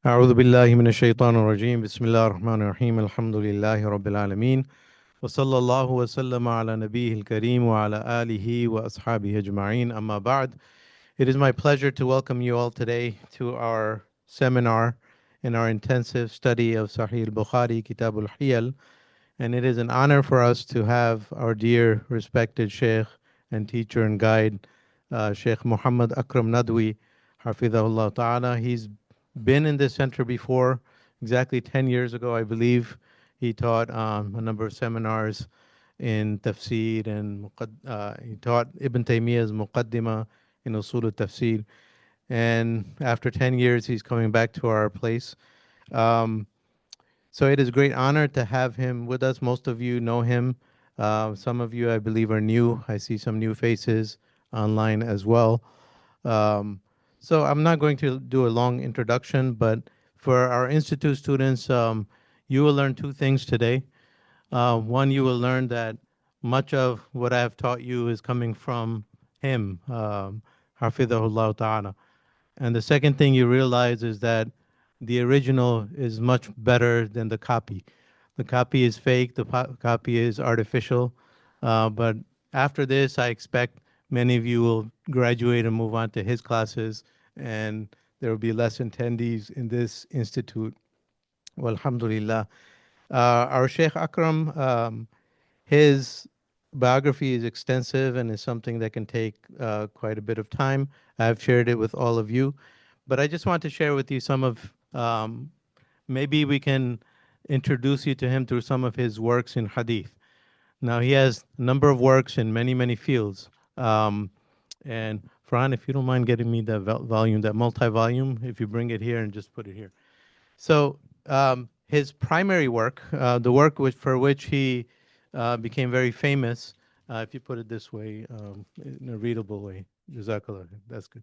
أعوذ بالله من الشيطان الرجيم بسم الله الرحمن الرحيم الحمد لله رب العالمين وصلى الله وسلم على نبيه الكريم وعلى آله وأصحابه أجمعين أما بعد. It is my pleasure to welcome you all today to our seminar in our intensive study of Sahih al-Bukhari, Kitab al-Hiyal. And it is an honor for us to have our dear respected Sheikh and teacher and guide, Sheikh Muhammad Akram Nadwi, Hafidahullah Ta'ala. He's been in this center before, exactly 10 years ago, I believe. He taught a number of seminars in tafsir and he taught Ibn Taymiyyah's Muqaddimah in Usul al-Tafsir. And after 10 years, he's coming back to our place. Um, so it is a great honor to have him with us. Most of you know him. Some of you, I believe, are new. I see some new faces online as well. Um, so I'm not going to do a long introduction, but for our Institute students, you will learn two things today. One, you will learn that much of what I have taught you is coming from him, Hafidhahullah Ta'ala. And the second thing you realize is that the original is much better than the copy. The copy is fake, the copy is artificial. But after this, I expect many of you will graduate and move on to his classes, and there will be less attendees in this institute. Well, alhamdulillah. Our Sheikh Akram, his biography is extensive and is something that can take quite a bit of time. I've shared it with all of you, but I just want to share with you some of, maybe we can introduce you to him through some of his works in hadith. Now, he has a number of works in many, many fields. And Farhan, if you don't mind getting me that volume, that multi-volume, if you bring it here and just put it here. So his primary work, the work for which he became very famous, if you put it this way, in a readable way, Jazakallah, that's good,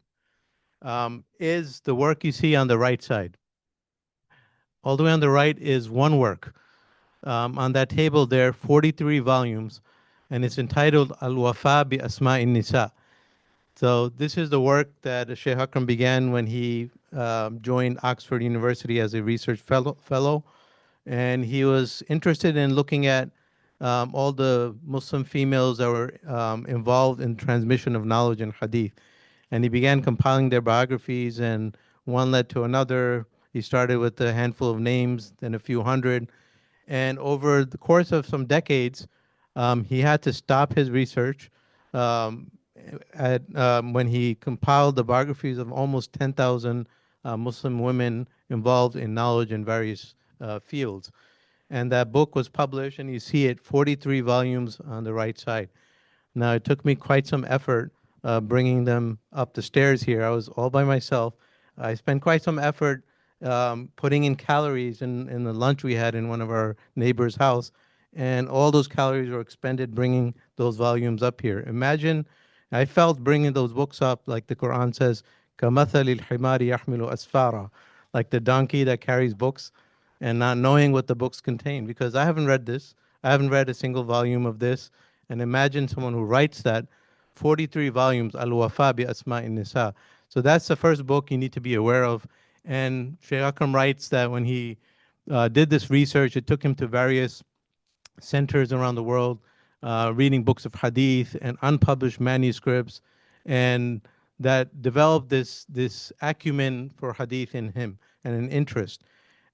is the work you see on the right side. All the way on the right is one work. On that table there, 43 volumes, and it's entitled Al-Wafa bi Asma'in Nisa. So this is the work that Sheikh Akram began when he joined Oxford University as a research fellow. And he was interested in looking at all the Muslim females that were involved in transmission of knowledge in hadith. And he began compiling their biographies, and one led to another. He started with a handful of names, then a few hundred. And over the course of some decades, he had to stop his research um, when he compiled the biographies of almost 10,000 Muslim women involved in knowledge in various fields. And that book was published, and you see it, 43 volumes on the right side. Now, it took me quite some effort bringing them up the stairs here. I was all by myself. I spent quite some effort putting in calories in the lunch we had in one of our neighbor's house, and all those calories were expended bringing those volumes up here. Imagine, I felt bringing those books up, like the Quran says, كَمَثَلِ الْحِمَارِ يَحْمِلُ أَسْفَارًا, like the donkey that carries books and not knowing what the books contain, because I haven't read this. I haven't read a single volume of this. And imagine someone who writes that, 43 volumes, Al-Wafa bi Asma'in Nisa. So that's the first book you need to be aware of. And Shaykh Akram writes that when he did this research, it took him to various centers around the world, reading books of hadith and unpublished manuscripts, and that developed this acumen for hadith in him and an interest.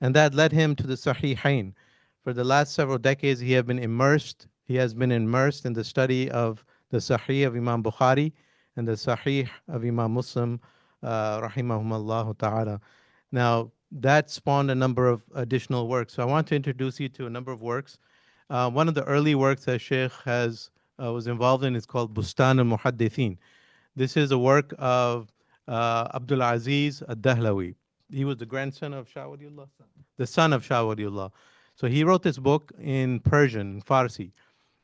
And that led him to the Sahihain. For the last several decades, he has been immersed in the study of the Sahih of Imam Bukhari and the Sahih of Imam Muslim, rahimahumallah ta'ala. Now, that spawned a number of additional works. So I want to introduce you to a number of works. One of the early works that Sheikh was involved in is called Bustan al-Muhaddithin. This is a work of Abdul Aziz al-Dahlawi. He was the grandson of Shah Waliullah, the son of Shah Waliullah. So he wrote this book in Persian, Farsi.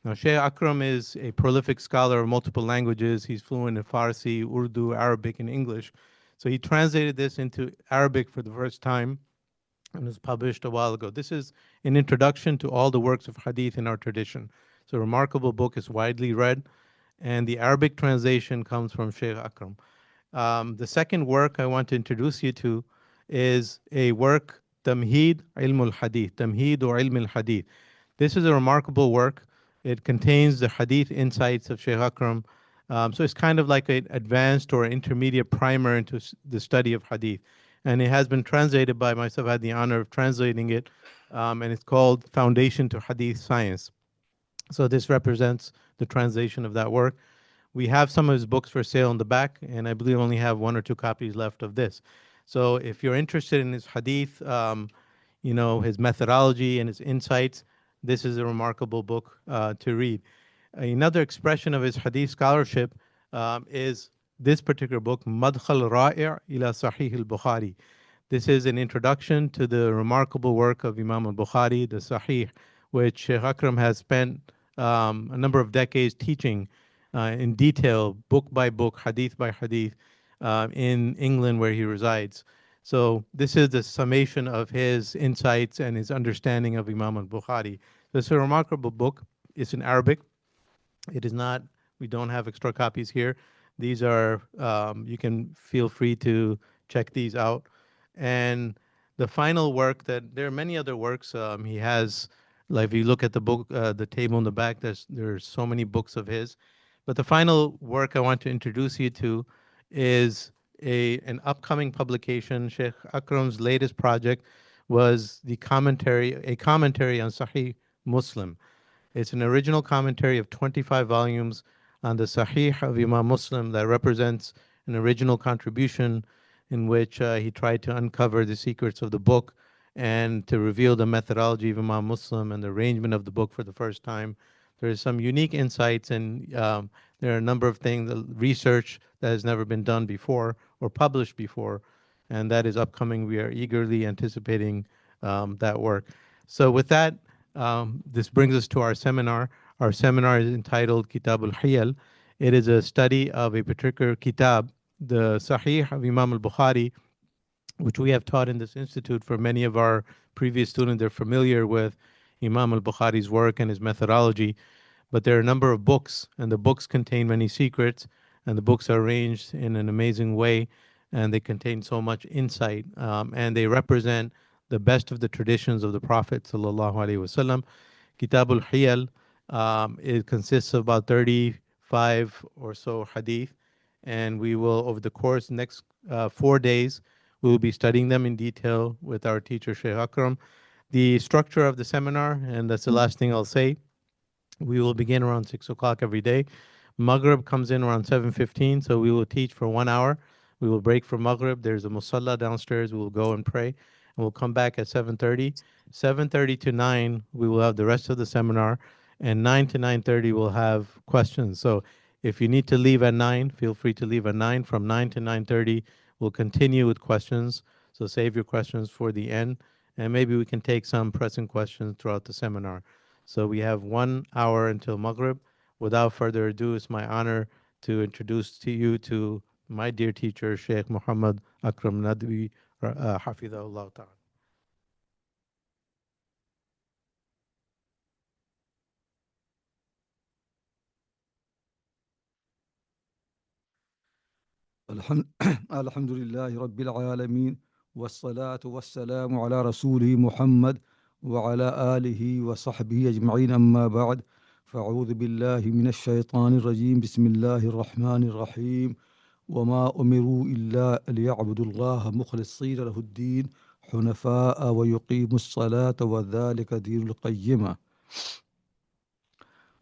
Now, Sheikh Akram is a prolific scholar of multiple languages. He's fluent in Farsi, Urdu, Arabic, and English. So he translated this into Arabic for the first time and was published a while ago. This is an introduction to all the works of hadith in our tradition. It's a remarkable book. It's widely read, and the Arabic translation comes from Sheikh Akram. The second work I want to introduce you to is a work, Tamheed Ilm al-Hadith, Tamheed or Ilm al-Hadith. This is a remarkable work. It contains the Hadith insights of Sheikh Akram. So it's kind of like an advanced or intermediate primer into the study of Hadith. And it has been translated by myself. I had the honor of translating it. And it's called Foundation to Hadith Science. So this represents the translation of that work. We have some of his books for sale in the back, and I believe only have one or two copies left of this. So if you're interested in his hadith, his methodology and his insights, this is a remarkable book to read. Another expression of his hadith scholarship is this particular book, Madkhal Ra'i' ila Sahih al-Bukhari. This is an introduction to the remarkable work of Imam al-Bukhari, the Sahih, which Sheikh Akram has spent a number of decades teaching in detail, book by book, hadith by hadith, in England where he resides. So this is the summation of his insights and his understanding of Imam al-Bukhari. So it's a remarkable book. It's in Arabic. It is not, we don't have extra copies here. These are, you can feel free to check these out. And the final work that, there are many other works he has, like if you look at the book, the table in the back, there's so many books of his. But the final work I want to introduce you to is an upcoming publication. Sheikh Akram's latest project was a commentary on Sahih Muslim. It's an original commentary of 25 volumes on the Sahih of Imam Muslim that represents an original contribution in which he tried to uncover the secrets of the book and to reveal the methodology of Imam Muslim and the arrangement of the book for the first time. There is some unique insights, and there are a number of things, research that has never been done before or published before, and that is upcoming. We are eagerly anticipating that work. So with that, this brings us to our seminar. Our seminar is entitled Kitab al-Hiyal. It is a study of a particular kitab, the Sahih of Imam al-Bukhari, which we have taught in this institute for many of our previous students. They're familiar with Imam al-Bukhari's work and his methodology, but there are a number of books, and the books contain many secrets, and the books are arranged in an amazing way, and they contain so much insight, and they represent the best of the traditions of the Prophet sallallahu alaihi wasallam. Kitab al-Hiyal, it consists of about 35 or so hadith, and we will, over the course next 4 days, we will be studying them in detail with our teacher Sheikh Akram. The structure of the seminar, and that's the last thing I'll say, we will begin around 6 o'clock every day. Maghrib comes in around 7:15, so we will teach for 1 hour. We will break for Maghrib. There's a musalla downstairs. We will go and pray, and we'll come back at 7:30. 7:30 to 9, we will have the rest of the seminar, and 9 to 9:30, we'll have questions. So if you need to leave at 9, feel free to leave at 9. From 9 to 9:30, we'll continue with questions. So save your questions for the end, and maybe we can take some pressing questions throughout the seminar. So we have 1 hour until Maghrib. Without further ado, it's my honor to introduce to you to my dear teacher, Sheikh Muhammad Akram Nadwi, Hafidahullah Ta'ala. الحمد لله رب العالمين والصلاة والسلام على رسوله محمد وعلى آله وصحبه أجمعين أما بعد فأعوذ بالله من الشيطان الرجيم بسم الله الرحمن الرحيم وما أمروا إلا ليعبدوا الله مخلصين له الدين حنفاء ويقيموا الصلاة وذلك دين القيمة.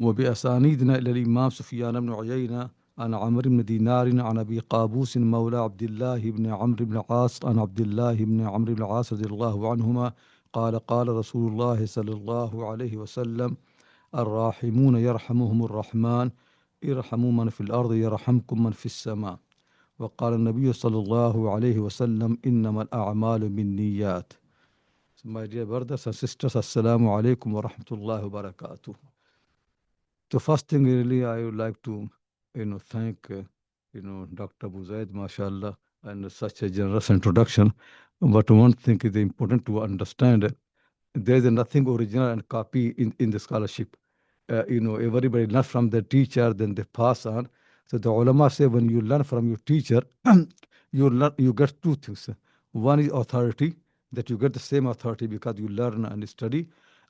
وبأسانيدنا إلى الإمام سفيان بن عيينة عن عمرو بن دينار عن أبي قابوس مولى عبد الله بن عمرو بن العاص عن عبد الله بن عمرو بن العاص رضي الله عنهما قال قال رسول الله صلى الله عليه وسلم الراحمون يرحمهم الرحمن ارحموا من في الأرض يرحمكم من في السماء. وقال النبي صلى الله عليه وسلم إنما الأعمال بالنيات. So my dear brothers and sisters, Assalamu alaikum wa rahmatullahi wa barakatuh. The first thing really I would like to thank Dr. Abu Zaid, mashallah, and such a generous introduction. But one thing is important to understand, there is nothing original and copy in the scholarship. Everybody learns from the teacher, then they pass on. So the ulama say when you learn from your teacher, you get two things. One is authority, that you get the same authority because you learn and study,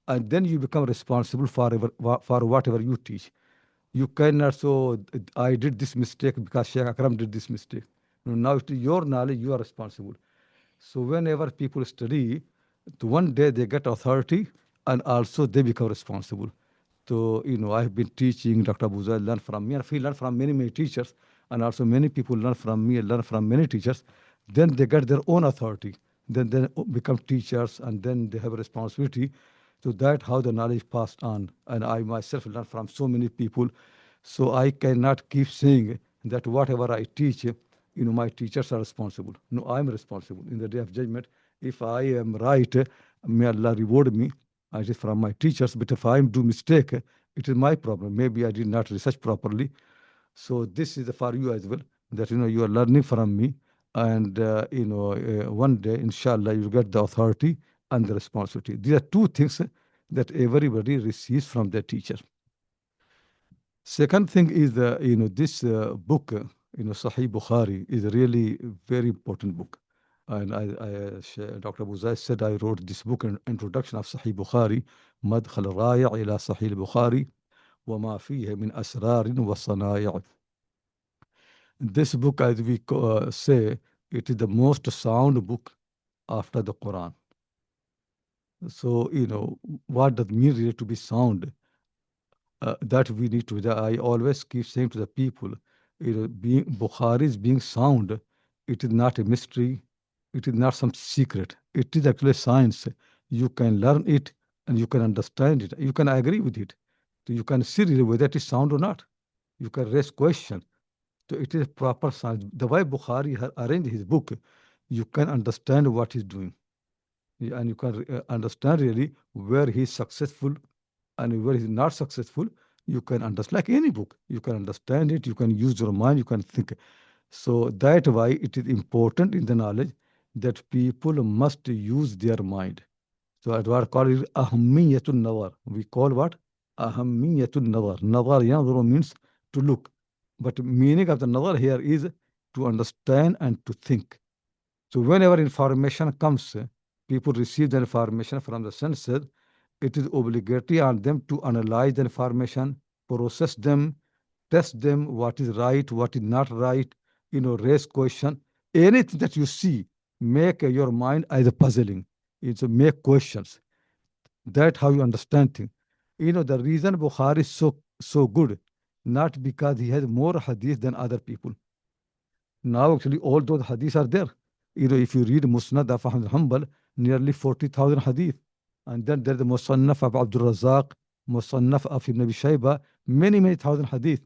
and then you become responsible for whatever you teach. You cannot, so I did this mistake because Sheikh Akram did this mistake. No, now it is your knowledge, you are responsible. So whenever people study, to one day they get authority and also they become responsible. So, I've been teaching, Dr. Abuzai learn from me, and he learn from many, many teachers, and also many people learn from me, learn from many teachers. Then they get their own authority. Then they become teachers, and then they have a responsibility. So that how the knowledge passed on. And I myself learn from so many people. So I cannot keep saying that whatever I teach, my teachers are responsible. No, I'm responsible in the day of judgment. If I am right, may Allah reward me. It is from my teachers. But if I do mistake, it is my problem. Maybe I did not research properly. So this is for you as well. That you are learning from me, and one day, inshallah, you get the authority and the responsibility. These are two things that everybody receives from their teacher. Second thing is this book, Sahih Bukhari is a really very important book. And Dr. Buzai said I wrote this book in introduction of Sahih Bukhari, مدخل الرائع إلى صحيح البخاري وما فيه من أسرار وصنائع. This book, as we say, it is the most sound book after the Quran. So, what does mean really to be sound? That we need to. I always keep saying to the people, being Bukhari is being sound. It is not a mystery. It is not some secret. It is actually science. You can learn it and you can understand it. You can agree with it. So you can see really whether it is sound or not. You can raise question. So it is proper science. The way Bukhari has arranged his book, you can understand what he's doing. And you can understand really where he's successful and where he's not successful. You can understand, like any book, you can understand it, you can use your mind, you can think. So that why it is important in the knowledge that people must use their mind. So at what call it ahammiyatul nazar. We call what? Ahammiyatul nazar. Nazar yanzuru means to look. But meaning of the nazar here is to understand and to think. So whenever information comes, people receive the information from the senses, it is obligatory on them to analyze the information, process them, test them, what is right, what is not right, raise question. Anything that you see, make your mind as a puzzling. It's make questions. That's how you understand things. The reason Bukhari is so good, not because he has more hadith than other people. Now, actually, all those hadiths are there. If you read Musnad of Ahmad Hanbal, nearly 40,000 hadith. And then there's the Musannaf of Abdul Razak, Musannaf of Ibn Abi Shayba, many, many thousand hadith.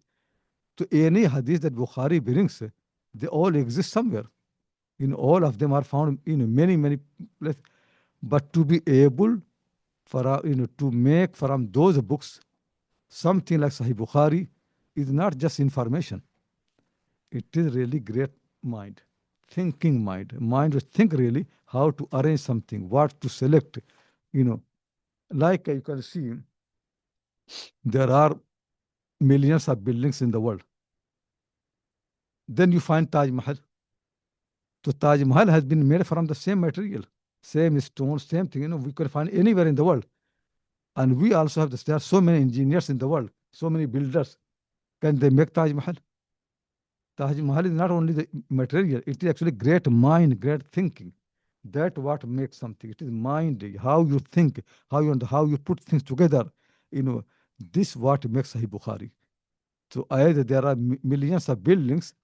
So any hadith that Bukhari brings, they all exist somewhere. All of them are found in many, many places. But to be able for to make from those books something like Sahih Bukhari is not just information. It is really great mind, thinking mind to think really how to arrange something, what to select. You know, like you can see, there are millions of buildings in the world. Then you find Taj Mahal. So Taj Mahal has been made from the same material, same stone, same thing. We can find anywhere in the world. And we also have this. There are so many engineers in the world, so many builders. Can they make Taj Mahal? Taj Mahal is not only the material, it is actually great mind, great thinking. That what makes something. It is mind, how you think, how you put things together. You know, this what makes Sahih Bukhari. So either there are millions of buildings,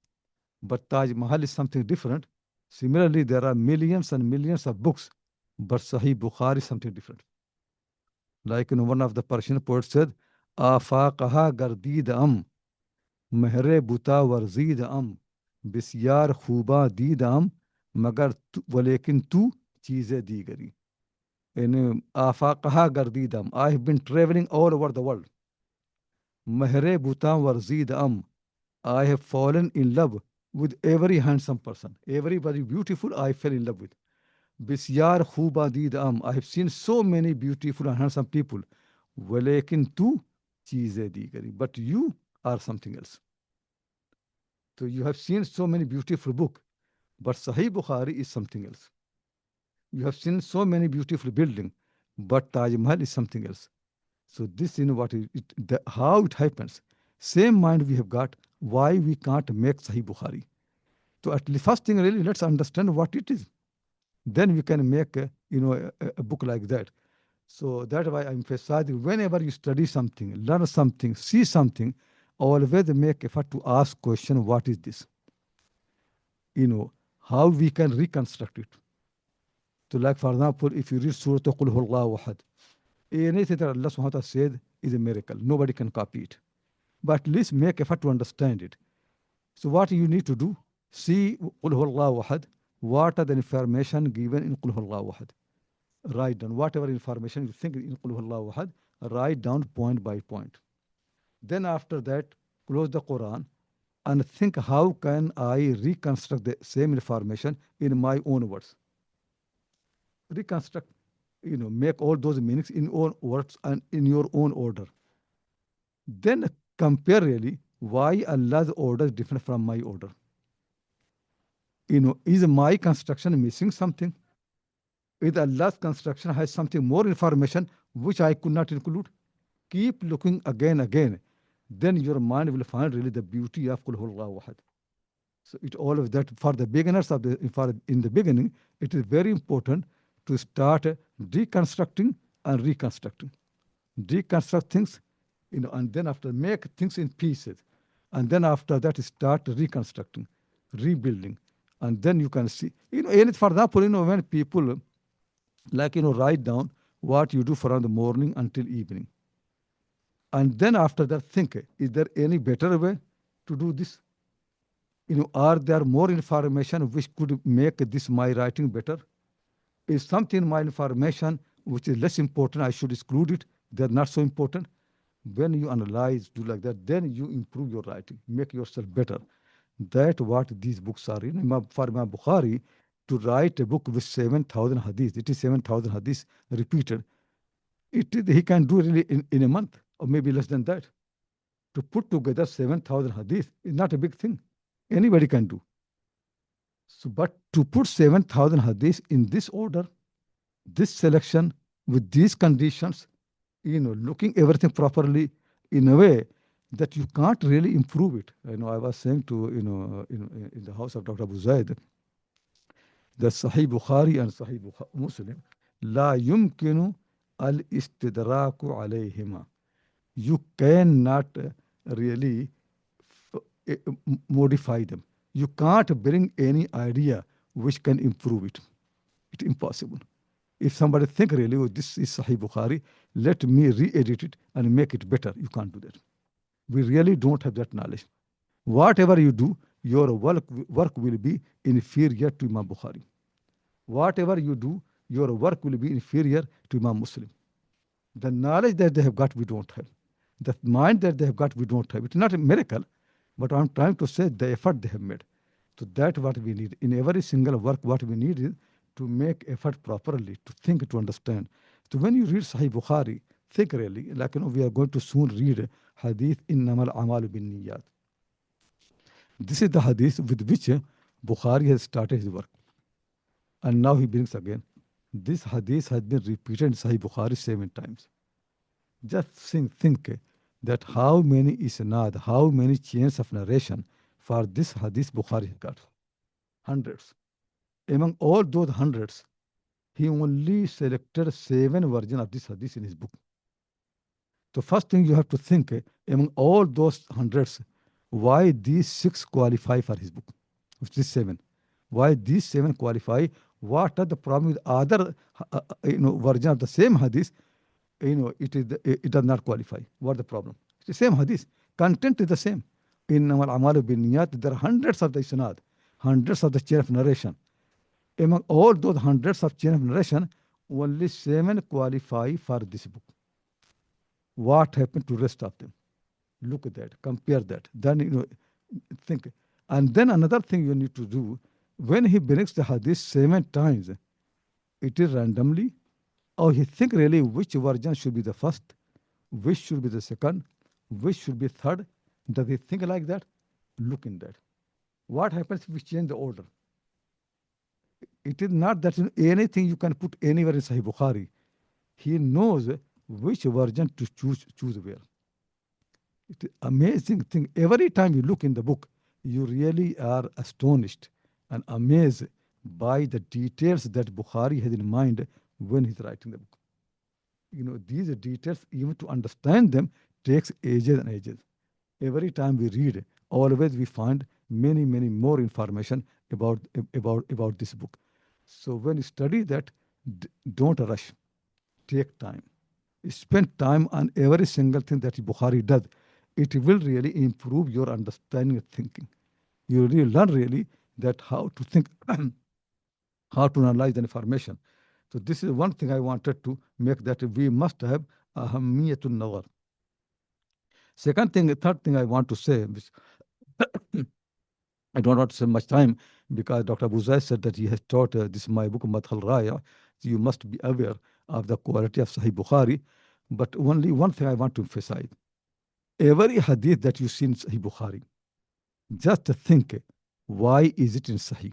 but Taj Mahal is something different. Similarly, there are millions and millions of books, but Sahih Bukhari is something different. Like one of the Persian poets said, "Afaqaha gardid am, महरे बुता वर्जीद अम बिस्यार खूबा दीद अम मगर वलेकिन तू चीज़ें दीगरी." In आफाकहा गर्दीदम, I have been traveling all over the world. महरे बुता वर्जीद अम, I have fallen in love with every handsome person, everybody beautiful I fell in love with. बिस्यार खूबा दीद अम, I have seen so many beautiful and handsome people. वलेकिन तू चीज़ें दीगरी, but you are something else. So you have seen so many beautiful books, but Sahih Bukhari is something else. You have seen so many beautiful buildings, but Taj Mahal is something else. So this, how it happens. Same mind we have got. Why we can't make Sahih Bukhari? So at the first thing, really, let's understand what it is. Then we can make a book like that. So that's why I emphasize whenever you study something, learn something, see something, always make effort to ask question, what is this? How we can reconstruct it. So like for example, if you read Surah Qul Huwallahu Ahad, anything that Allah subhanahu wa ta'ala said is a miracle. Nobody can copy it. But at least make effort to understand it. So what you need to do, see Qul Huwallahu Ahad, what are the information given in Qul Huwallahu Ahad. Write down whatever information you think in Qul Huwallahu Ahad, write down point by point. Then after that, close the Quran and think how can I reconstruct the same information in my own words. Reconstruct, make all those meanings in own words and in your own order. Then compare really why Allah's order is different from my order. Is my construction missing something? Is Allah's construction has something more information which I could not include? Keep looking again. Then your mind will find really the beauty of Qul Huwallahu Ahad. So it all of that for the beginners in the beginning, it is very important to start deconstructing and reconstructing. Deconstruct things, and then after make things in pieces, and then after that start reconstructing, rebuilding, and then you can see, and for example, when people write down what you do from the morning until evening, and then after that think, is there any better way to do this? Are there more information which could make this my writing better? Is something in my information which is less important, I should exclude it, they're not so important? When you analyze, do like that, then you improve your writing, make yourself better. That's what these books are. For Imam Bukhari, to write a book with 7,000 hadith, it is 7,000 hadith repeated. He can do really in a month, or maybe less than that. To put together 7,000 hadith is not a big thing. Anybody can do. So, but to put 7,000 hadith in this order, this selection, with these conditions, looking everything properly in a way that you can't really improve it. I was saying to, in the house of Dr. Abu Zaid, that Sahih Bukhari and Sahih Muslim, la yumkinu al-istidraku alayhima. You cannot really modify them. You can't bring any idea which can improve it. It's impossible. If somebody think really, oh, this is Sahih Bukhari, let me re-edit it and make it better. You can't do that. We really don't have that knowledge. Whatever you do, your work will be inferior to Imam Bukhari. Whatever you do, your work will be inferior to Imam Muslim. The knowledge that they have got, we don't have. The mind that they have got, we don't have. It's not a miracle, but I'm trying to say the effort they have made. So that's what we need. In every single work, what we need is to make effort properly, to think, to understand. So when you read Sahih Bukhari, think really, we are going to soon read Hadith Innamal Amalu bin Niyat. This is the Hadith with which Bukhari has started his work. And now he brings again. This Hadith has been repeated in Sahih Bukhari 7 times. Just think that how many isnad, how many chains of narration for this Hadith Bukhari has got. Hundreds. Among all those hundreds, he only selected 7 versions of this hadith in his book. So first thing you have to think, among all those hundreds, why these 6 qualify for his book? These 7. Why these 7 qualify? What are the problem with other version of the same hadith? It does not qualify. What the problem? It's the same hadith. Content is the same. In Amal Amalu bin Niyat, there are hundreds of the isnad, hundreds of the chain of narration. Among all those hundreds of chain of narration, only 7 qualify for this book. What happened to rest of them? Look at that, compare that. Then think. And then another thing you need to do, when he brings the hadith 7 times, it is randomly, or he think really which version should be the first, which should be the second, which should be third. Does he think like that? Look in that. What happens if we change the order? It is not that anything you can put anywhere in Sahih Bukhari. He knows which version to choose where. It's amazing thing. Every time you look in the book, you really are astonished and amazed by the details that Bukhari has in mind when he's writing the book. These details, even to understand them, takes ages and ages. Every time we read, always we find many more information about this book. So when you study that, don't rush. Take time. Spend time on every single thing that Bukhari does. It will really improve your understanding and thinking. You really learn really that how to think, how to analyze the information. So this is one thing I wanted to make, that we must have ahamiyatun nazar. Third thing I want to say, which I don't want to spend much time, because Dr. Buzai said that he has taught this my book Madhal Raya. So you must be aware of the quality of Sahih Bukhari. But only one thing I want to emphasize: every hadith that you see in Sahih Bukhari, just think, why is it in Sahih?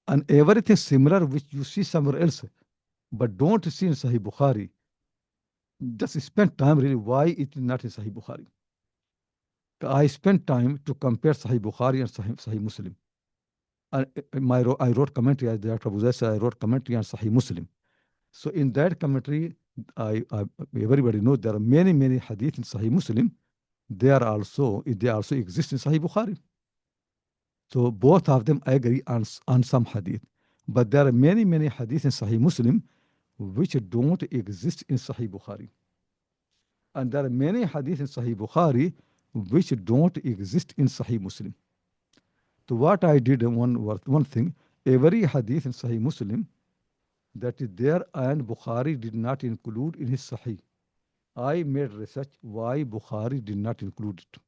And everything similar which you see somewhere else, but don't see in Sahih Bukhari, just spend time really why it is not in Sahih Bukhari. I spent time to compare Sahih Bukhari and Sahih Muslim. And I wrote commentary, as Dr. Buzai said, I wrote commentary on Sahih Muslim. So in that commentary, everybody knows there are many hadith in Sahih Muslim. They also exist in Sahih Bukhari. So both of them I agree on some hadith. But there are many hadith in Sahih Muslim which don't exist in Sahih Bukhari. And there are many hadith in Sahih Bukhari which don't exist in Sahih Muslim. So what I did, one thing, every hadith in Sahih Muslim that is there and Bukhari did not include in his Sahih, I made research why Bukhari did not include it.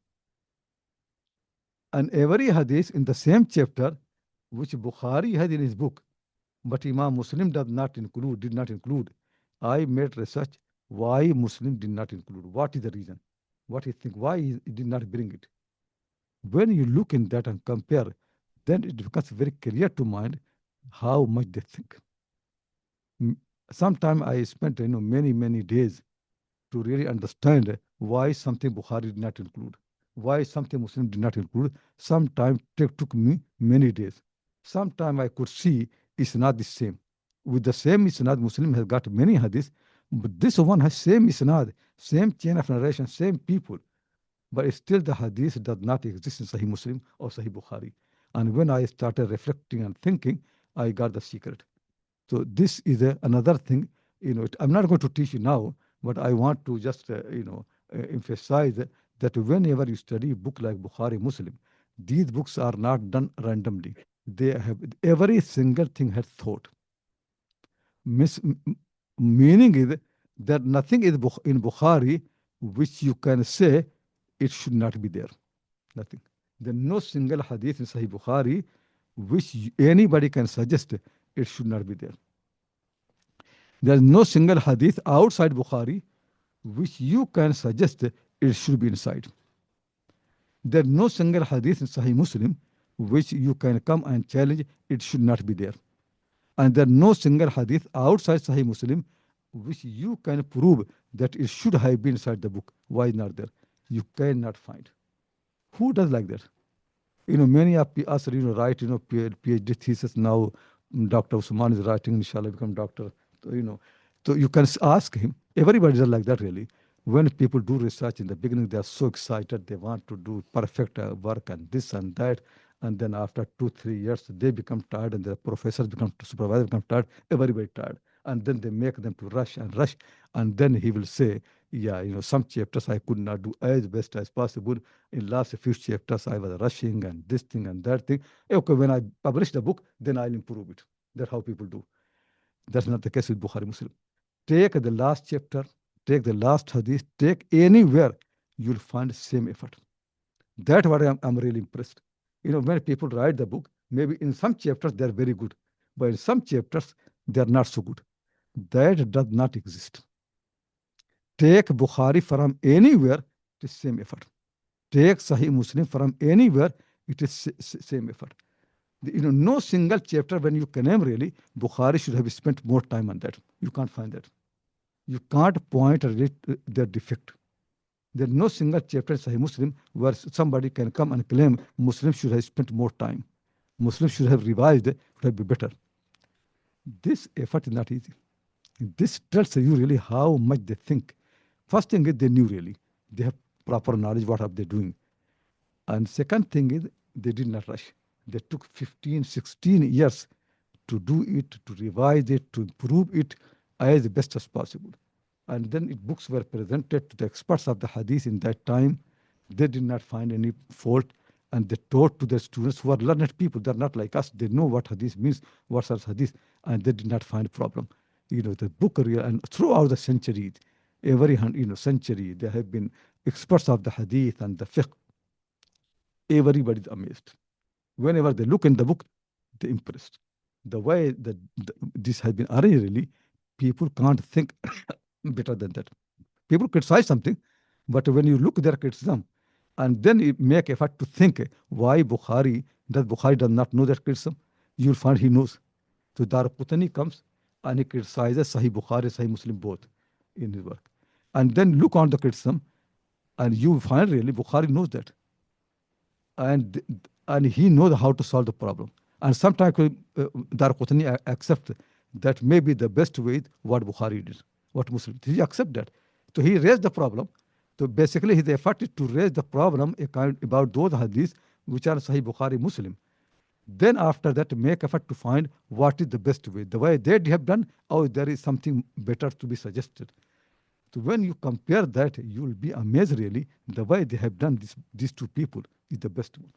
And every hadith in the same chapter which Bukhari had in his book, but Imam Muslim did not include, I made research why Muslim did not include. What is the reason? What you think? Why he did not bring it? When you look in that and compare, then it becomes very clear to mind how much they think. Sometimes I spent many days to really understand why something Bukhari did not include, why something Muslim did not include. Sometimes it took me many days. Sometimes I could see it's not the same. With the same isnad, Muslim has got many hadiths, but this one has same isnad, same chain of narration, same people, but still the hadith does not exist in Sahih Muslim or Sahih Bukhari. And when I started reflecting and thinking, I got the secret. So this is another thing. I'm not going to teach you now, but I want to just emphasize that whenever you study a book like Bukhari, Muslim, these books are not done randomly. They have every single thing has thought. Meaning is that nothing is in Bukhari which you can say it should not be there. Nothing. There's no single hadith in Sahih Bukhari which anybody can suggest it should not be there. There's no single hadith outside Bukhari which you can suggest it should be inside. There's no single hadith in Sahih Muslim which you can come and challenge it should not be there. And there's no single hadith outside Sahih Muslim which you can prove that it should have been inside the book. Why not there? You cannot find. Who does like that? Many of us write PhD thesis now. Dr. Usman is writing, inshallah, become doctor. So you can ask him. Everybody does like that, really. When people do research in the beginning, they are so excited. They want to do perfect work and this and that. And then after 2-3 years, they become tired, and the professors become supervisors become tired. Everybody tired, and then they make them to rush, and then he will say, "Yeah, some chapters I could not do as best as possible. In last few chapters, I was rushing and this thing and that thing. Okay, when I publish the book, then I'll improve it." That's how people do. That's not the case with Bukhari Muslim. Take the last chapter, take the last hadith, take anywhere, you'll find the same effort. That's what I'm really impressed. When people write the book, maybe in some chapters they're very good, but in some chapters they're not so good. That does not exist. Take Bukhari from anywhere, it is same effort. Take Sahih Muslim from anywhere, it is same effort. No single chapter when you claim really Bukhari should have spent more time on that. You can't find that. You can't point at their defect. There is no single chapter in Sahih Muslim where somebody can come and claim Muslims should have spent more time. Muslims should have revised, would have been better. This effort is not easy. This tells you really how much they think. First thing is they knew really. They have proper knowledge what are they doing. And second thing is they did not rush. They took 15, 16 years to do it, to revise it, to improve it as best as possible. And then books were presented to the experts of the hadith in that time. They did not find any fault, and they taught to the students who are learned people. They're not like us. They know what hadith means, what's hadith, and they did not find problem. The book, and throughout the centuries, every century, there have been experts of the hadith and the fiqh. Everybody's amazed. Whenever they look in the book, they're impressed. The way that this has been arranged, really, people can't think better than that. People criticize something, but when you look at their criticism, and then you make effort to think why Bukhari does not know that criticism, you'll find he knows. So Darqutni comes and he criticizes Sahih Bukhari, Sahih Muslim both in his work. And then look on the criticism, and you find really Bukhari knows that. And he knows how to solve the problem. And sometimes Darqutni accepts that maybe the best way is what Bukhari did, what Muslim did. He accepts that. So he raised the problem. So basically his effort is to raise the problem about those hadiths which are Sahih Bukhari Muslim. Then after that make effort to find what is the best way. The way they have done, or there is something better to be suggested. So when you compare that, you will be amazed really. The way they have done these two people is the best one.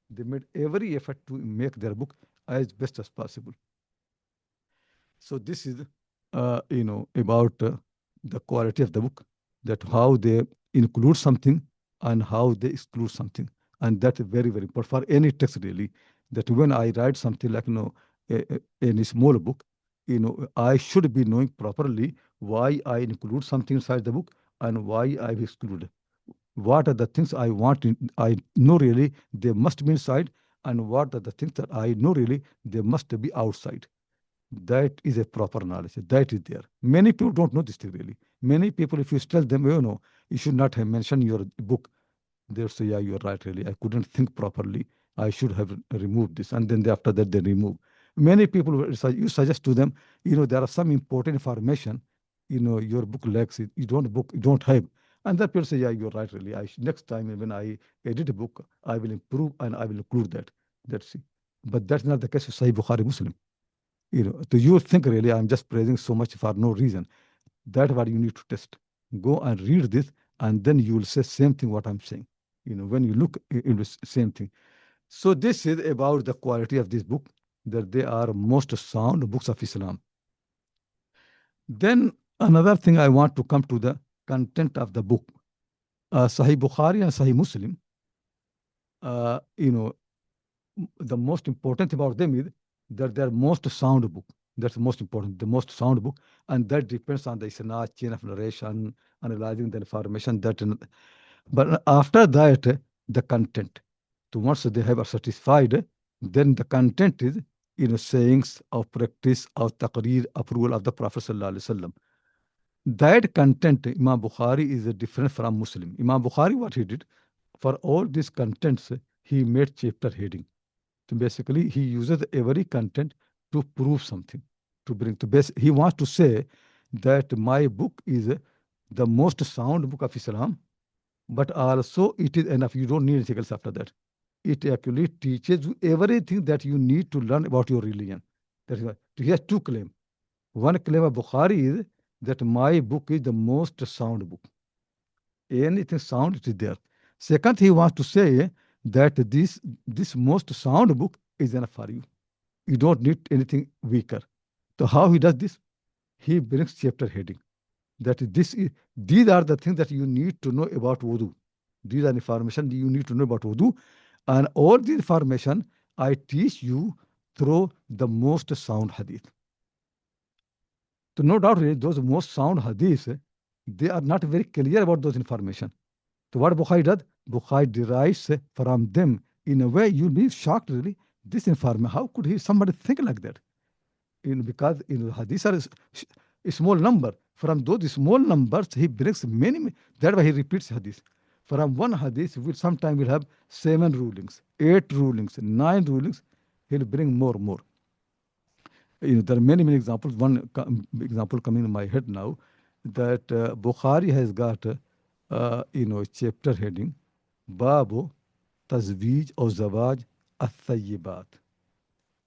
They made every effort to make their book as best as possible. So this is, about the quality of the book, that how they include something and how they exclude something. And that's very, very important for any text really, that when I write something like, in a small book, I should be knowing properly why I include something inside the book and why I exclude. What are the things I want, I know really they must be inside, and what are the things that I know really they must be outside. That is a proper knowledge. That is there. Many people don't know this thing really. Many people, if you tell them, you should not have mentioned your book, they'll say, yeah, you're right, really. I couldn't think properly. I should have removed this. And then after that, they remove. Many people, you suggest to them, there are some important information, your book lacks it. You don't have. And that people say, yeah, you're right, really. Next time when I edit a book, I will improve and I will include that. That's it. But that's not the case with Sahih Bukhari Muslim. So you think really I'm just praising so much for no reason. That's what you need to test. Go and read this, and then you will say same thing what I'm saying. When you look into same thing. So this is about the quality of this book, that they are most sound books of Islam. Then another thing I want to come to the content of the book. Sahih Bukhari and Sahih Muslim, the most important about them is that they're most sound book. That's most important, the most sound book, and that depends on the isnad, chain of narration, analyzing the information. But after that, the content. So once they have satisfied, then the content is sayings of practice of taqreer, approval of the Prophet sallallahu alaihi wasallam. That content, Imam Bukhari is different from Muslim. Imam Bukhari, what he did for all these contents, he made chapter heading. So basically, he uses every content to prove something, to bring to base. He wants to say that my book is the most sound book of Islam, but also it is enough. You don't need anything else after that. It actually teaches you everything that you need to learn about your religion. That is why he has two claims. One claim of Bukhari is that my book is the most sound book. Anything sound, it is there. Second, he wants to say that this most sound book is enough for you. You don't need anything weaker. So how he does this? He brings chapter heading. These are the things that you need to know about wudu. These are information you need to know about wudu. And all the information I teach you through the most sound hadith. So no doubt those most sound hadiths, they are not very clear about those information. So what Bukhari does? Bukhari derives from them in a way you'll be shocked really. This information, how could somebody think like that? Because hadiths are a small number. From those small numbers, he brings many. That's why he repeats hadith. From one hadith, we sometimes will have 7 rulings, 8 rulings, 9 rulings. He'll bring more. There are many examples. One example coming in my head now, that Bukhari has got chapter heading Babu Tazweej or Zawaj At-Tayyibat.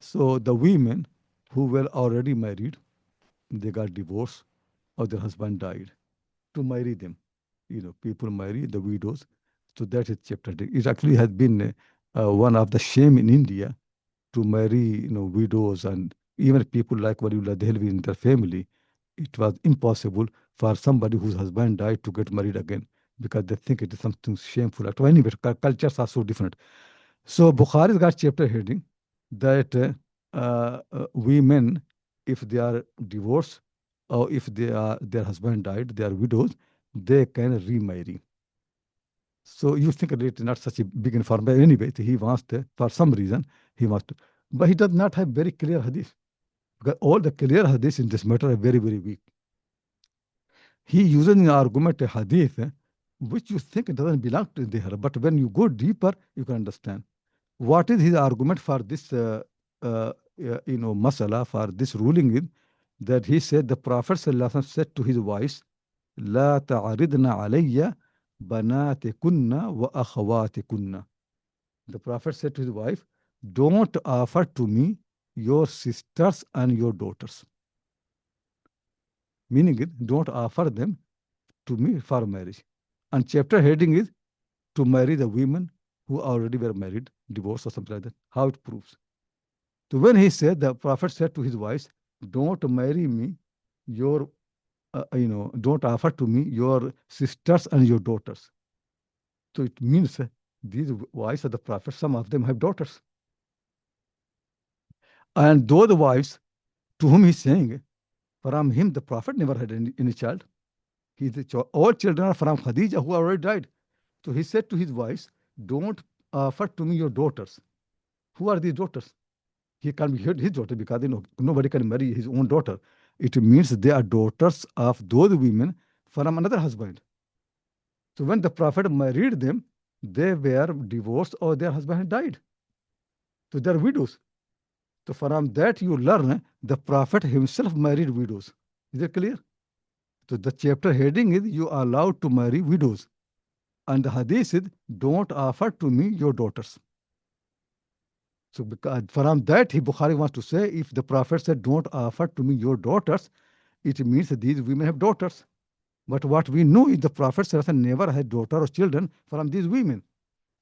So the women who were already married, they got divorced or their husband died, to marry them. People marry the widows. So that is chapter. It actually has been one of the shame in India to marry, widows and even people like Waliullah Dehlvi in their family. It was impossible for somebody whose husband died to get married again because they think it is something shameful. Anyway, cultures are so different. So Bukhari's got chapter heading that women, if they are divorced or if their husband died, they are widows, they can remarry. So you think it is not such a big information. But anyway, he wants to, for some reason, he wants to. But he does not have very clear hadith. Because all the clear hadith in this matter are very, very weak. He uses an argument a hadith which you think doesn't belong to there. But when you go deeper, you can understand. What is his argument for this, masala, for this ruling is that he said the Prophet said to his wives, لا تعرضن علي بناتكن وأخواتكن. The Prophet said to his wife, don't offer to me your sisters and your daughters. Meaning it, don't offer them to me for marriage. And chapter heading is to marry the women who already were married, divorced or something like that. How it proves. So when he said, the Prophet said to his wives, don't marry me your, don't offer to me your sisters and your daughters. So it means these wives of the Prophet, some of them have daughters. And those wives to whom he's saying, from him the Prophet never had any child. All children are from Khadija who already died. So he said to his wives, don't offer to me your daughters. Who are these daughters? He can't be his daughter because nobody can marry his own daughter. It means they are daughters of those women from another husband. So when the Prophet married them, they were divorced or their husband had died. So they are widows. So from that you learn the Prophet himself married widows. Is it clear? So the chapter heading is you are allowed to marry widows. And the hadith is don't offer to me your daughters. So because from that Bukhari wants to say if the Prophet said don't offer to me your daughters, it means that these women have daughters. But what we know is the Prophet never had daughter or children from these women.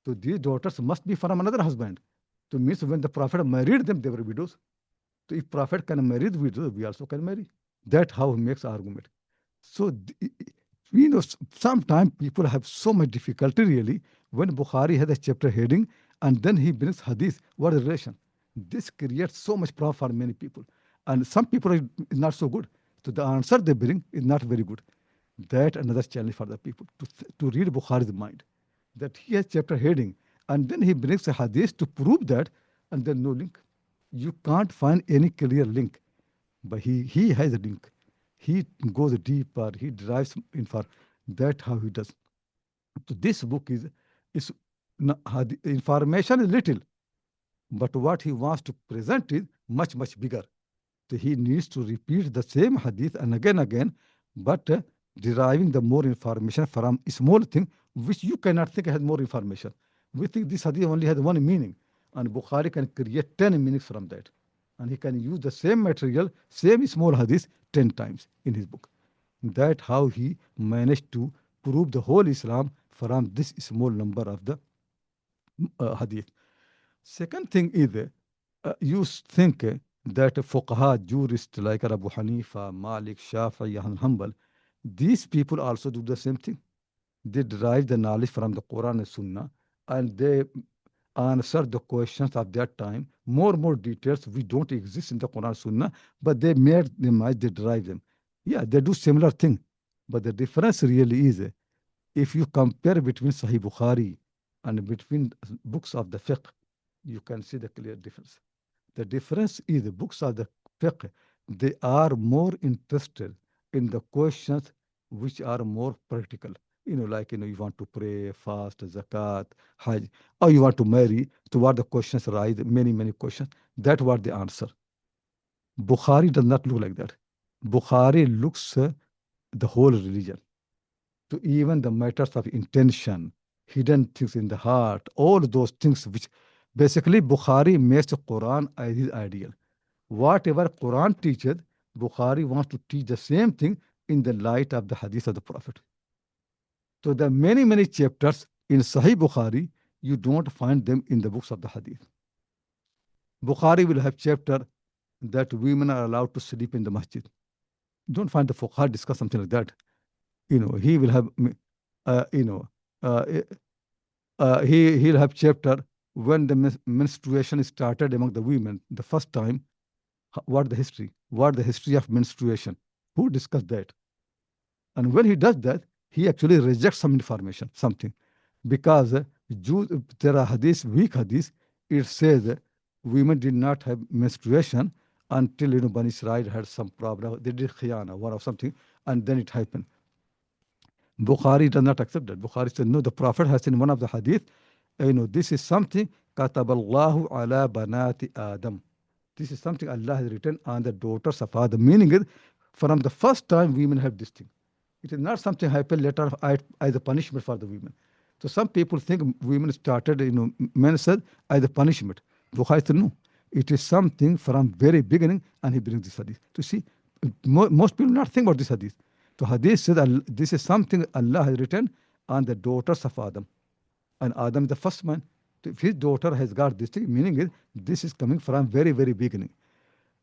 So these daughters must be from another husband. So means when the Prophet married them, they were widows. So if Prophet can marry the widows, we also can marry. That's how he makes argument. So sometimes people have so much difficulty really when Bukhari has a chapter heading and then he brings hadith. What is the relation? This creates so much problem for many people. And some people is not so good. So the answer they bring is not very good. That another challenge for the people to read Bukhari's mind. That he has chapter heading and then he brings a hadith to prove that and then no link. You can't find any clear link. But he has a link. He goes deeper. He derives info. That's how he does. So this book is information is little, but what he wants to present is much bigger. So he needs to repeat the same hadith and again, but deriving the more information from a small thing which you cannot think has more information. We think this hadith only has one meaning, and Bukhari can create 10 meanings from that. And he can use the same material, same small hadith 10 times in his book. That's how he managed to prove the whole Islam from this small number of the hadith. Second thing is, you think that fuqaha, jurists like Abu Hanifa, Malik, Shafi'i, and Hanbal, these people also do the same thing. They derive the knowledge from the Quran and Sunnah, and they answer the questions of that time. More details we don't exist in the Quran Sunnah, but they made them, they derive them. Yeah, they do similar thing, but the difference really is if you compare between Sahih Bukhari and between books of the fiqh, You can see the clear difference. The difference is the books of the fiqh, they are more interested in the questions which are more practical. Like, you want to pray, fast, zakat, hajj, or you want to marry, to what the questions arise, many, many questions. That what the answer. Bukhari does not look like that. Bukhari looks the whole religion, to even the matters of intention, hidden things in the heart, all those things which basically Bukhari makes the Quran as his ideal. Whatever Quran teaches, Bukhari wants to teach the same thing in the light of the hadith of the Prophet. So the many, many chapters in Sahih Bukhari, you don't find them in the books of the hadith. Bukhari will have chapter that women are allowed to sleep in the masjid. You don't find the Fuqaha discuss something like that. He will have, uh, you know, uh, he'll have chapter when the menstruation started among the women the first time. What the history of menstruation? Who discussed that? And when he does that, he actually rejects some information, something, because Jews, there are hadith, weak hadith. It says women did not have menstruation until Bani Israel had some problem. They did khiyana, one or something, and then it happened. Bukhari does not accept that. Bukhari said, no, the Prophet has in one of the hadith, this is something kataballahu ala banati Adam. This is something Allah has written on the daughters of Adam. Meaning is, from the first time women have this thing. It is not something happened later as a punishment for the women. So some people think women started, men said as a punishment. Bukhari said, no. It is something from very beginning, and he brings this hadith. To see, most people not think about this hadith. So hadith said this is something Allah has written on the daughters of Adam. And Adam is the first man. If his daughter has got this thing, meaning is this is coming from very, very beginning.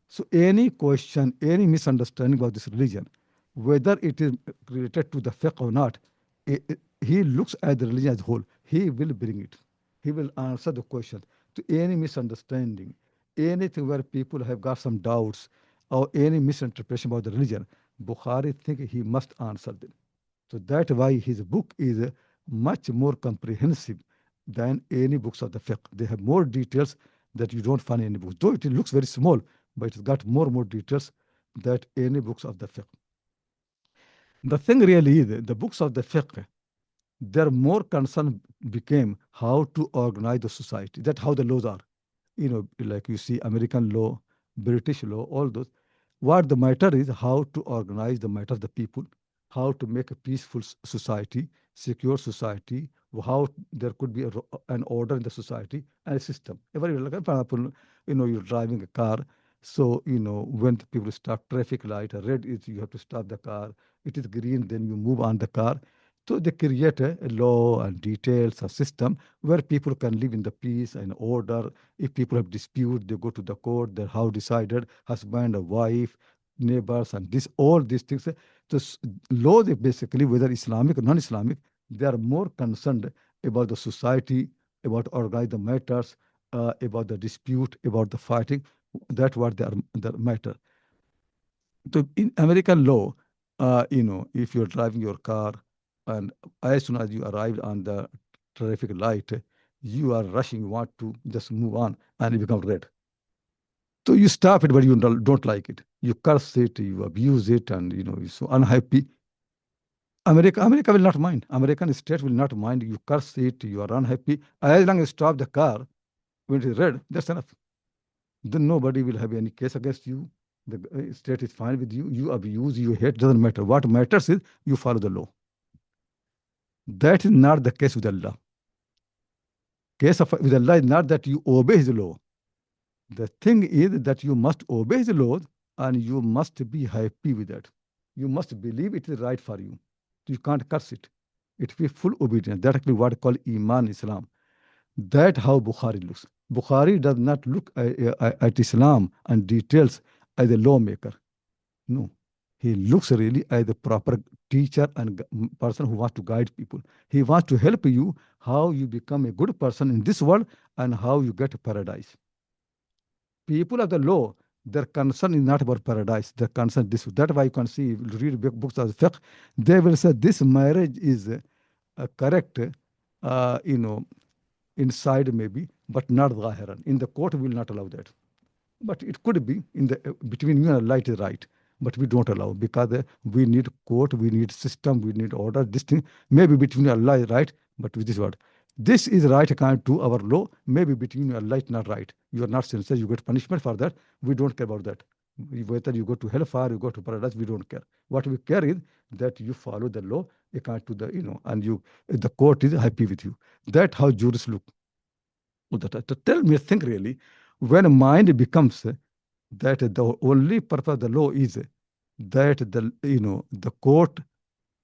So any question, any misunderstanding about this religion, whether it is related to the fiqh or not, he looks at the religion as a whole. He will bring it. He will answer the question to any misunderstanding, anything where people have got some doubts or any misinterpretation about the religion. Bukhari think he must answer them. So that's why his book is much more comprehensive than any books of the fiqh. They have more details that you don't find in any books. Though it looks very small, but it's got more details than any books of the fiqh. The thing really is, the books of the fiqh, their more concern became how to organize the society. That's how the laws are. Like you see American law, British law, all those. What the matter is how to organize the matter of the people, how to make a peaceful society, secure society, how there could be an order in the society and a system. Like, for example, you're driving a car. So, when the people stop traffic light, red is you have to stop the car. It is green, then you move on the car. So they create a law and details, a system where people can live in the peace and order. If people have dispute, they go to the court. They're how decided, husband or wife, neighbors, and all these things. So law, they basically, whether Islamic or non-Islamic, they are more concerned about the society, about organized matters, about the dispute, about the fighting. That's what they are the matter. So in American law, if you're driving your car and as soon as you arrive on the traffic light, you are rushing, you want to just move on, and it becomes red. So you stop it, but you don't like it. You curse it, you abuse it, and you're so unhappy. America will not mind. American state will not mind. You curse it, you are unhappy. As long as you stop the car when it is red, that's enough. Then nobody will have any case against you. The state is fine with you. You abuse, you hate, doesn't matter. What matters is you follow the law. That is not the case with Allah. Case of with Allah is not that you obey His law. The thing is that you must obey His laws and you must be happy with that. You must believe it is right for you. You can't curse it. It will be full obedience. That's actually what I call Iman Islam. That's how Bukhari looks. Bukhari does not look at Islam and details as a lawmaker. No. He looks really as a proper teacher and person who wants to guide people. He wants to help you how you become a good person in this world and how you get paradise. People of the law, their concern is not about paradise. Their concern this. That's why you can see, read books of fiqh, they will say this marriage is correct, uh, you know, inside maybe, but not zahiran. In the court, we will not allow that. But it could be in the between you and Allah it is right. But we don't allow because we need court, we need system, we need order. This thing maybe between you and Allah is right, but with this word. This is right according to our law. Maybe between you and Allah it's not right. You are not sincere, you get punishment for that. We don't care about that. Whether you go to hellfire, you go to paradise, we don't care. What we care is that you follow the law according to the, and the court is happy with you. That's how jurists look. To tell me, think really, when mind becomes that the only purpose of the law is that the court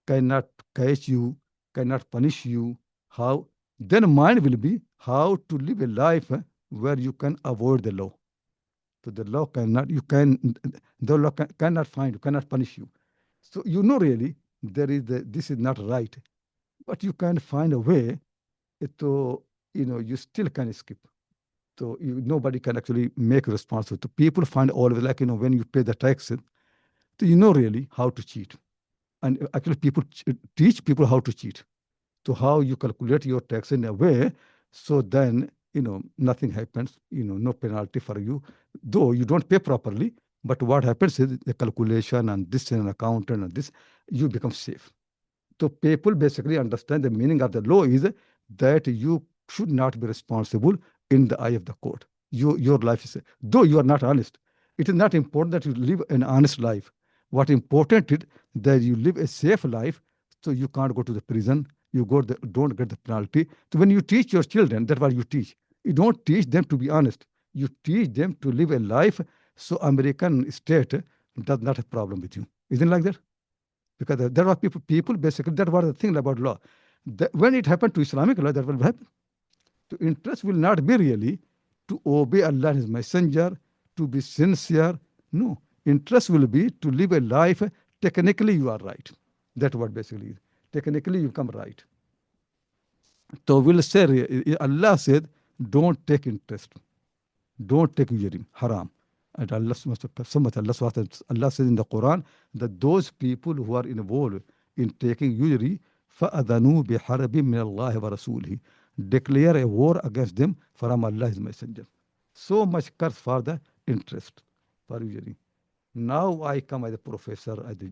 cannot catch you, cannot punish you. How? Then mind will be how to live a life where you can avoid the law. So the law cannot, the law cannot find you, cannot punish you. So really, this is not right, but you can find a way to, you still can escape. So nobody can actually make responsible. So people find always like, when you pay the taxes, so really how to cheat. And actually people teach people how to cheat. So how you calculate your tax in a way, so then, nothing happens, no penalty for you, though you don't pay properly. But what happens is the calculation and this and accountant and this, you become safe. So people basically understand the meaning of the law is that you should not be responsible in the eye of the court. Your life is, though you are not honest. It is not important that you live an honest life. What important is that you live a safe life, so you can't go to the prison. You don't get the penalty. So when you teach your children, that's what you teach. You don't teach them to be honest. You teach them to live a life, so American state does not have problem with you. Isn't it like that? Because there are people basically, that was the thing about law. When it happened to Islamic law, that will happen. So interest will not be really to obey Allah and His Messenger, to be sincere. No. Interest will be to live a life, technically you are right. That's what basically is. Technically you come right. So we'll say, Allah said, don't take interest. Don't take usury, haram. And Allah says in the Quran that those people who are involved in taking usury, فَأَذَنُوا بِحَرَبٍ مِّنَ اللَّهِ وَرَسُولِهِ, declare a war against them from Allah, His Messenger. So much curse for the interest, for usury. Now I come as a professor, as a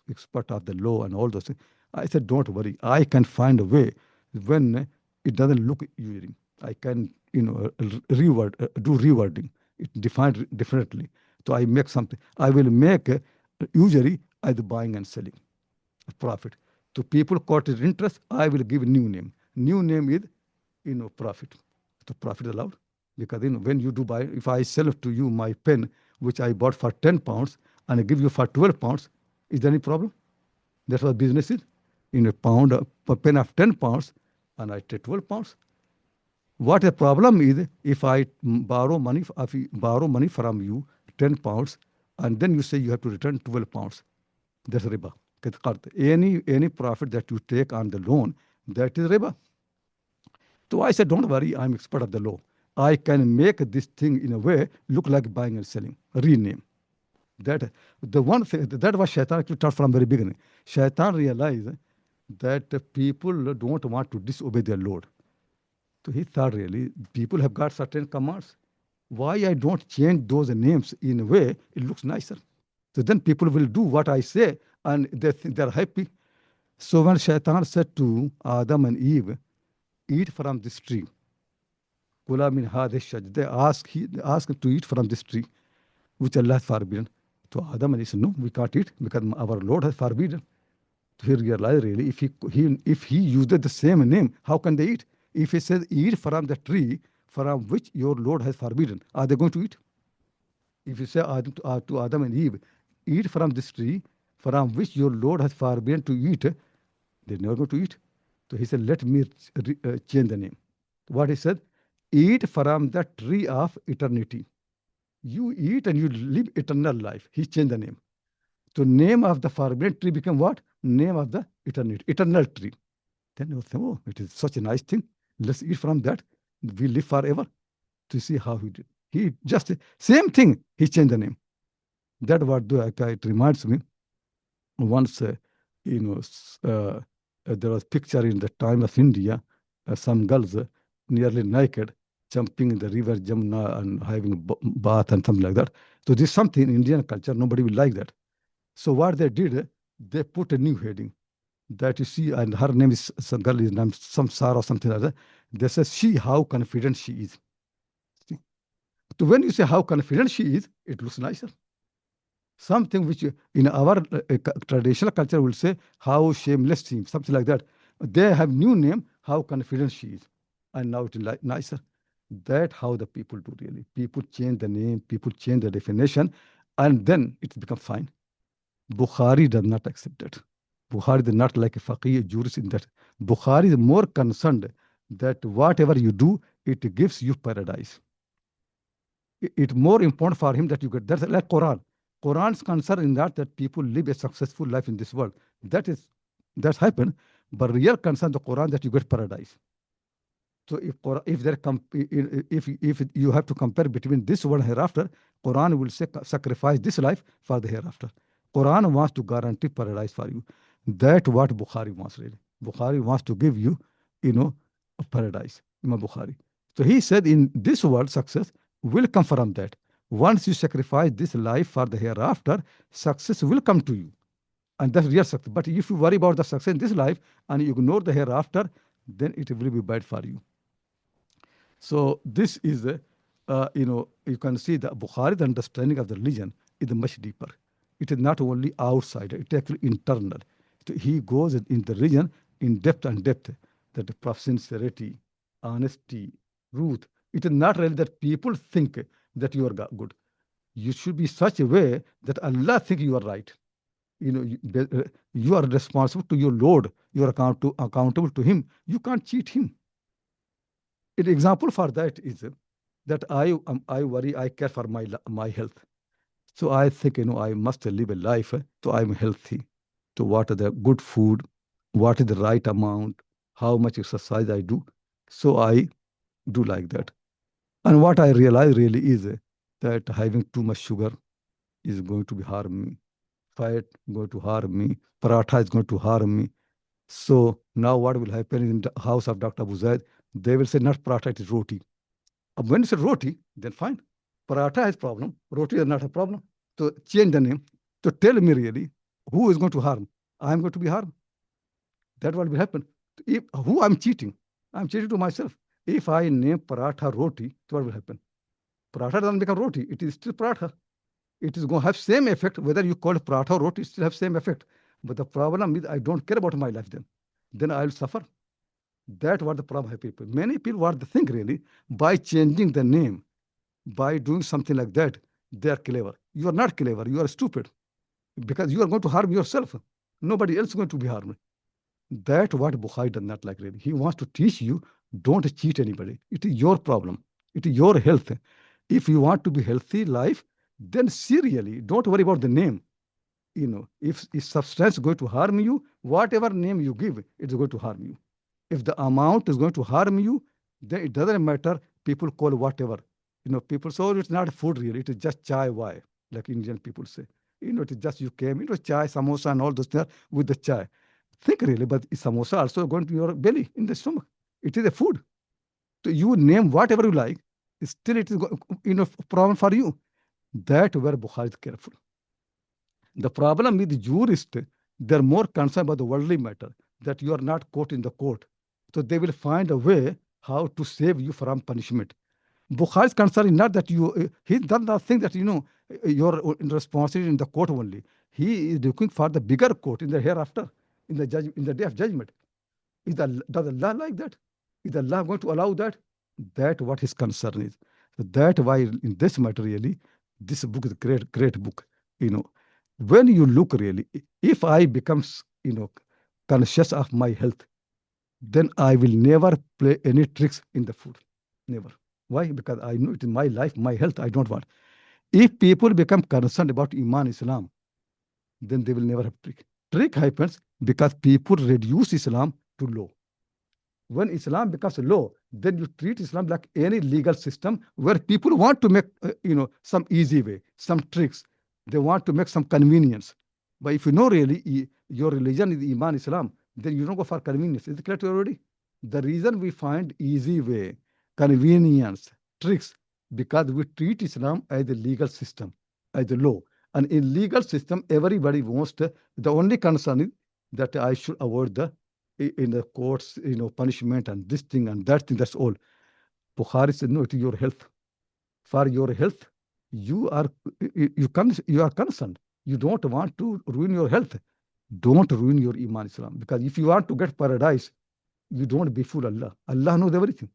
expert of the law and all those things. I said, don't worry. I can find a way when it doesn't look usury. I can, do rewording. It defined differently. So I make something. I will make usury as buying and selling, profit. To people quoted interest, I will give a new name. New name is, profit. So profit is allowed. Because, when you do buy, if I sell to you my pen, which I bought for 10 pounds, and I give you for 12 pounds, is there any problem? That's what business is. In a pen of 10 pounds, and I take 12 pounds. What the problem is, if I borrow money from you, 10 pounds, and then you say you have to return 12 pounds, that's riba. Any profit that you take on the loan, that is riba. So I said, don't worry, I'm expert of the law. I can make this thing in a way look like buying and selling, rename. That the one thing that was Shaitan actually taught from the very beginning. Shaitan realized that people don't want to disobey their Lord. So he thought really, people have got certain commands. Why I don't change those names in a way it looks nicer? So then people will do what I say and they're happy. So when Shaitan said to Adam and Eve, eat from this tree, Kula min hadhihi, they asked to eat from this tree, which Allah has forbidden. So Adam and Eve said, no, we can't eat because our Lord has forbidden. So he realized really, if he used the same name, how can they eat? If he says, eat from the tree from which your Lord has forbidden, are they going to eat? If you say to Adam and Eve, eat from this tree from which your Lord has forbidden to eat, they're never going to eat. So he said, let me change the name. What he said, eat from the tree of eternity. You eat and you live eternal life. He changed the name. So name of the forbidden tree became what? Name of the eternal tree. Then you think, oh, it is such a nice thing. Let's eat from that. We live forever. To see how he did. He just, same thing, he changed the name. That what it reminds me. Once, there was picture in the time of India, some girls nearly naked, jumping in the river Jamuna and having a bath and something like that. So this is something in Indian culture, nobody will like that. So what they did, they put a new heading that you see, and her name is, some girl is named some Sarah or something like that. They say, she, how confident she is. See? So when you say how confident she is, it looks nicer. Something which in our traditional culture will say how shameless she is, something like that. They have new name, how confident she is. And now it is like nicer. That how the people do really. People change the name, people change the definition, and then it becomes fine. Bukhari does not accept that. Bukhari is not like a faqih jurist in that. Bukhari is more concerned that whatever you do, it gives you paradise. It's more important for him that you get. That's like Quran. Quran's concern in that people live a successful life in this world. That's happened. But real concern the Quran that you get paradise. So if you have to compare between this world and hereafter, Quran will sacrifice this life for the hereafter. Quran wants to guarantee paradise for you. That's what Bukhari wants really. Bukhari wants to give you, a paradise. Imam Bukhari. So he said in this world success will come from that. Once you sacrifice this life for the hereafter, success will come to you. And that's real success. But if you worry about the success in this life and you ignore the hereafter, then it will be bad for you. So this is, you can see the Bukhari's understanding of the religion is much deeper. It is not only outside, it is actually internal. So he goes in the religion in depth and depth, that the sincerity, honesty, truth. It is not really that people think that you are good. You should be such a way that Allah think you are right. You are responsible to your Lord. You are accountable to Him. You can't cheat Him. An example for that is that I worry, I care for my health. So I think, I must live a life so I'm healthy. So what are the good food? What is the right amount? How much exercise I do? So I do like that. And what I realize really is that having too much sugar is going to be harm me. Fat going to harm me. Paratha is going to harm me. So now what will happen in the house of Dr. Abu Zaid? They will say not paratha, it is roti. When you say roti, then fine. Paratha has problem. Roti is not a problem. So change the name. So tell me really, who is going to harm? I am going to be harmed. That what will happen. Who I'm cheating? I'm cheating to myself. If I name paratha roti, what will happen? Paratha doesn't become roti. It is still paratha. It is going to have same effect. Whether you call it paratha or roti, it still have same effect. But the problem is I don't care about my life then. Then I will suffer. That's what the problem have people. Many people what they think really, by changing the name, by doing something like that, they are clever. You are not clever. You are stupid. Because you are going to harm yourself. Nobody else is going to be harmed. That's what Bukhari does not like really. He wants to teach you, don't cheat anybody. It is your problem. It is your health. If you want to be healthy life, then serially, don't worry about the name. If substance is going to harm you, whatever name you give, it's going to harm you. If the amount is going to harm you, then it doesn't matter. People call whatever. People say, oh, it's not food really. It is just chai. Why? Like Indian people say. It is just you came, chai, samosa, and all those things with the chai. Think really, but is samosa also going to your belly, in the stomach? It is a food. So you name whatever you like, still it is problem for you. That where Bukhari is careful. The problem with the jurist, they're more concerned about the worldly matter, that you are not caught in the court. So they will find a way how to save you from punishment. Bukhari's concern is not that he does not think that, you're responsible in the court only. He is looking for the bigger court in the hereafter, in the day of judgment. Does Allah like that? Is Allah going to allow that? That's what his concern is. So that's why in this matter really, this book is a great, great book. When you look really, if I becomes, conscious of my health, then I will never play any tricks in the food. Never. Why? Because I know it is my life, my health, I don't want. If people become concerned about Iman Islam, then they will never have trick. Trick happens because people reduce Islam to law. When Islam becomes a law, then you treat Islam like any legal system where people want to make, some easy way, some tricks. They want to make some convenience. But if you know really your religion is Iman Islam, then you don't go for convenience. Is it clear to you already? The reason we find easy way, convenience, tricks, because we treat Islam as a legal system, as a law. And in legal system, everybody wants to, the only concern is that I should avoid the in the courts, punishment and this thing and that thing. That's all. Bukhari said, no, it is your health. For your health, you are you are concerned. You don't want to ruin your health. Don't ruin your iman Islam. Because if you want to get paradise, you don't befool Allah. Allah knows everything.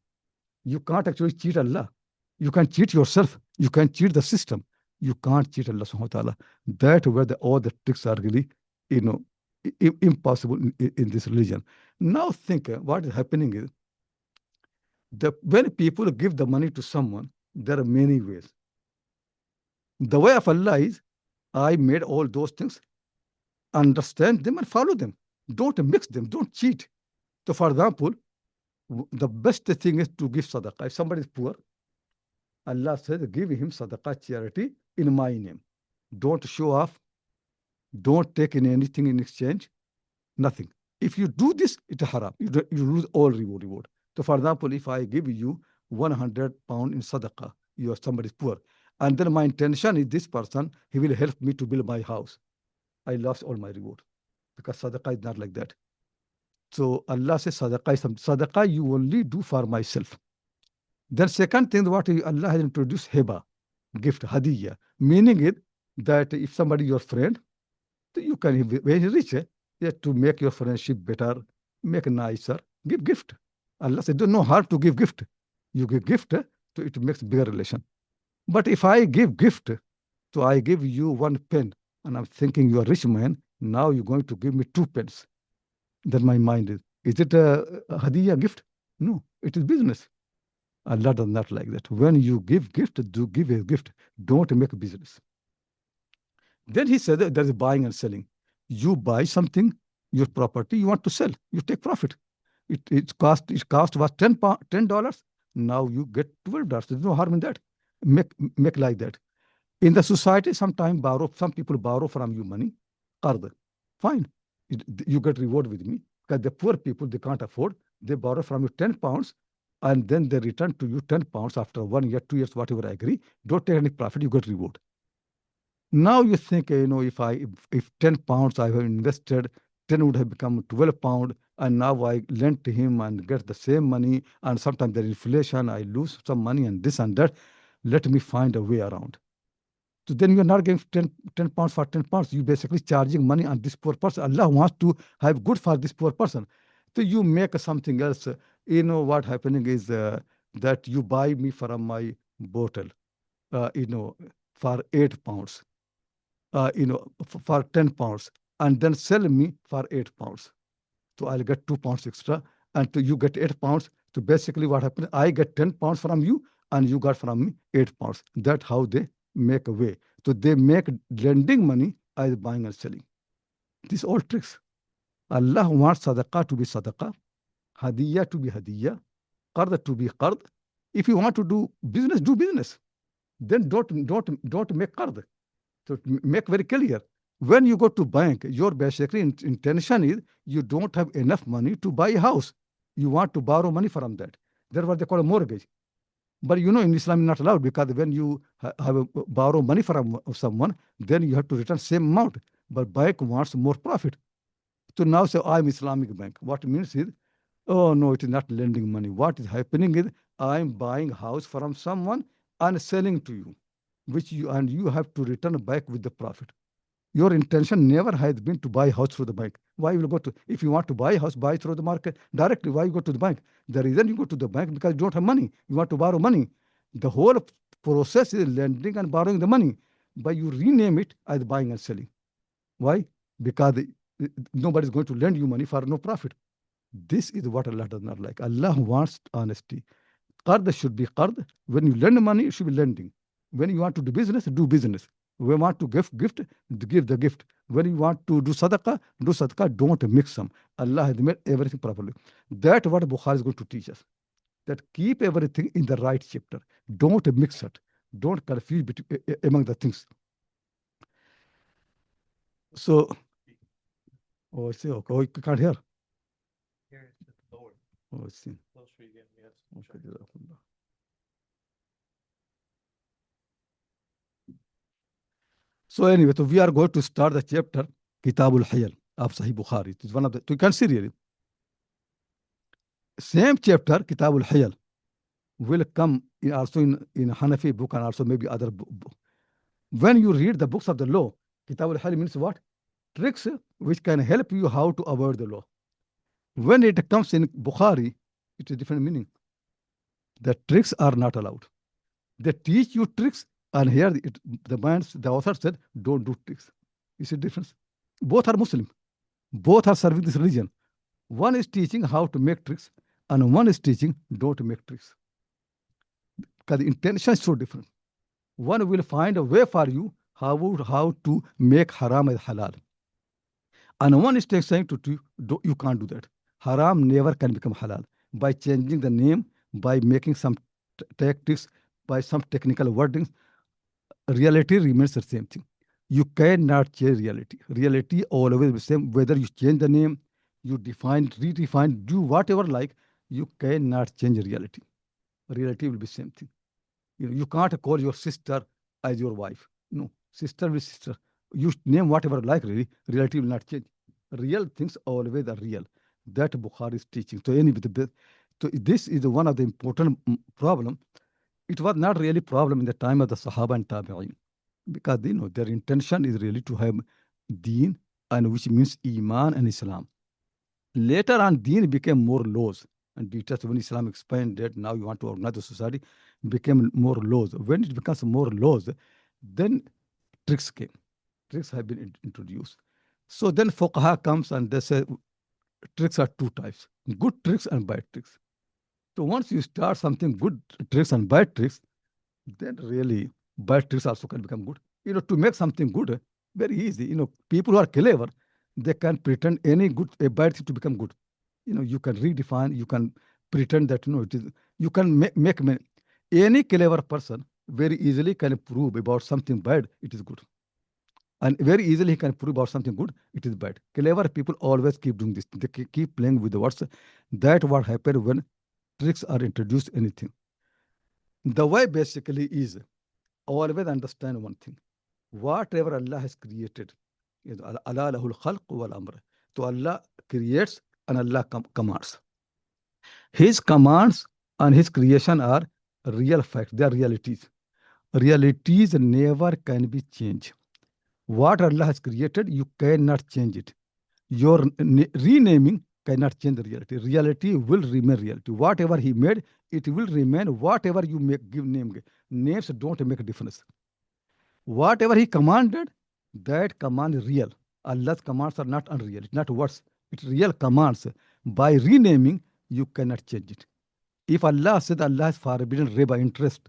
You can't actually cheat Allah. You can cheat yourself. You can cheat the system. You can't cheat Allah subhanahu wa ta'ala. That where all the tricks are really, you know, impossible in this religion. Now think what is happening is when people give the money to someone, there are many ways. The way of Allah is, I made all those things, understand them and follow them. Don't mix them. Don't cheat. So, for example, the best thing is to give sadaqah. If somebody is poor, Allah says, give him sadaqah charity in my name. Don't show off. Don't take in anything in exchange. Nothing. If you do this, it's haram. You lose all reward. So, for example, if I give you 100 pound in sadaqah, you are somebody poor, and then my intention is this person, he will help me to build my house. I lost all my reward because sadaqah is not like that. So Allah says sadaqah is sadaqah you only do for myself. Then second thing, what Allah has introduced heba, gift, hadiyah, meaning it that if somebody your friend, you can very rich, to make your friendship better, make nicer, give gift. Allah said, no harm to give gift. You give gift, so it makes bigger relation. But if I give gift, so I give you 1 pen, and I'm thinking you are rich man, now you're going to give me 2 pens. Then my mind is it a hadiyah gift? No, it is business. Allah does not like that. When you give gift, do give a gift. Don't make business. Then he said that there is buying and selling. You buy something, your property, you want to sell, you take profit. It cost was $10. Now you get $12. There's no harm in that. Make like that. In the society, some people borrow from you money, qard. Fine. You get reward with me. Because the poor people, they can't afford. They borrow from you 10 pounds and then they return to you 10 pounds after 1 year, 2 years, whatever I agree. Don't take any profit, you get reward. Now you think, if 10 pounds I have invested, 10 would have become 12 pounds, and now I lend to him and get the same money, and sometimes there is inflation, I lose some money and this and that. Let me find a way around. So then you're not giving 10 pounds for 10 pounds. You basically charging money on this poor person. Allah wants to have good for this poor person. So you make something else. What happening is that you buy me from my bottle, you know, for 8 pounds, for 10 pounds, and then sell me for 8 pounds. So I'll get 2 pounds extra, and you get 8 pounds. So basically what happens, I get 10 pounds from you, and you got from me 8 pounds. That's how they make a way. So they make lending money as buying and selling. These all tricks. Allah wants sadaqah to be sadaqah, hadiyah to be hadiyah, qard to be qard. If you want to do business. Then don't make qard. So make very clear. When you go to bank, your basically intention is you don't have enough money to buy a house. You want to borrow money from that. That's what they call a mortgage. But in Islam, not allowed, because when you borrow money from someone, then you have to return same amount. But bank wants more profit. So now say, I'm Islamic bank. What it means is, oh no, it is not lending money. What is happening is I'm buying house from someone and selling to you, and you have to return back with the profit. Your intention never has been to buy a house through the bank. Why will you go to, if you want to buy a house, buy through the market directly. Why you go to the bank? The reason you go to the bank because you don't have money. You want to borrow money. The whole process is lending and borrowing the money, but you rename it as buying and selling. Why? Because nobody is going to lend you money for no profit. This is what Allah does not like. Allah wants honesty. Qard should be qard. When you lend money, it should be lending. When you want to do business, do business. When you want to give gift, give the gift. When you want to do sadaqah, do sadaqah. Don't mix them. Allah has made everything properly. That's what Bukhari is going to teach us. That keep everything in the right chapter. Don't mix it. Don't confuse among the things. So, oh, I say, okay, oh, you can't hear. Here it's lower. Oh, it's in. Close for you again, yes. Okay, Jazakumullah. So anyway, so we are going to start the chapter Kitab al-Hiyal of Sahih Bukhari. It is one of the, you can see really. Same chapter, Kitab al-Hiyal, will come in also in Hanafi book and also maybe other book. When you read the books of the law, Kitab al-Hiyal means what? Tricks which can help you how to avoid the law. When it comes in Bukhari, it is different meaning. The tricks are not allowed. They teach you tricks, and here the author said, don't do tricks. You see the difference? Both are Muslim. Both are serving this religion. One is teaching how to make tricks, and one is teaching don't make tricks. Because the intention is so different. One will find a way for you how to make haram as halal. And one is saying you can't do that. Haram never can become halal. By changing the name, by making some tactics, by some technical wordings, reality remains the same thing. You cannot change reality. Reality always the same. Whether you change the name, you redefine, do whatever like, you cannot change reality. Reality will be same thing. You can't call your sister as your wife. No, sister will sister. You name whatever like, really, reality will not change. Real things always are real. That Bukhari is teaching. So anyway, so this is one of the important problem. It was not really problem in the time of the Sahaba and Tabi'in, because their intention is really to have deen, and which means Iman and Islam. Later on, deen became more laws, and details when Islam expanded, now you want to organize the society, became more laws. When it becomes more laws, then tricks came. Tricks have been introduced. So then Fuqaha comes and they say tricks are two types: good tricks and bad tricks. So once you start something good tricks and bad tricks, then really bad tricks also can become good. To make something good, very easy. People who are clever, they can pretend a bad thing to become good. You can redefine, you can pretend that, it is, you can make any clever person very easily can prove about something bad, it is good. And very easily he can prove about something good, it is bad. Clever people always keep doing this. They keep playing with the words. That what happens when tricks are introduced anything. The way basically is always understand one thing. Whatever Allah has created, Allah lahul khalq wal amr. So Allah creates and Allah commands. His commands and his creation are real facts. They are realities. Realities never can be changed. What Allah has created, you cannot change it. Your renaming cannot change the reality. Reality will remain reality. Whatever He made, it will remain. Whatever you give name, names don't make a difference. Whatever He commanded, that command is real. Allah's commands are not unreal. It's not words. It's real commands. By renaming, you cannot change it. If Allah said Allah has forbidden riba, interest,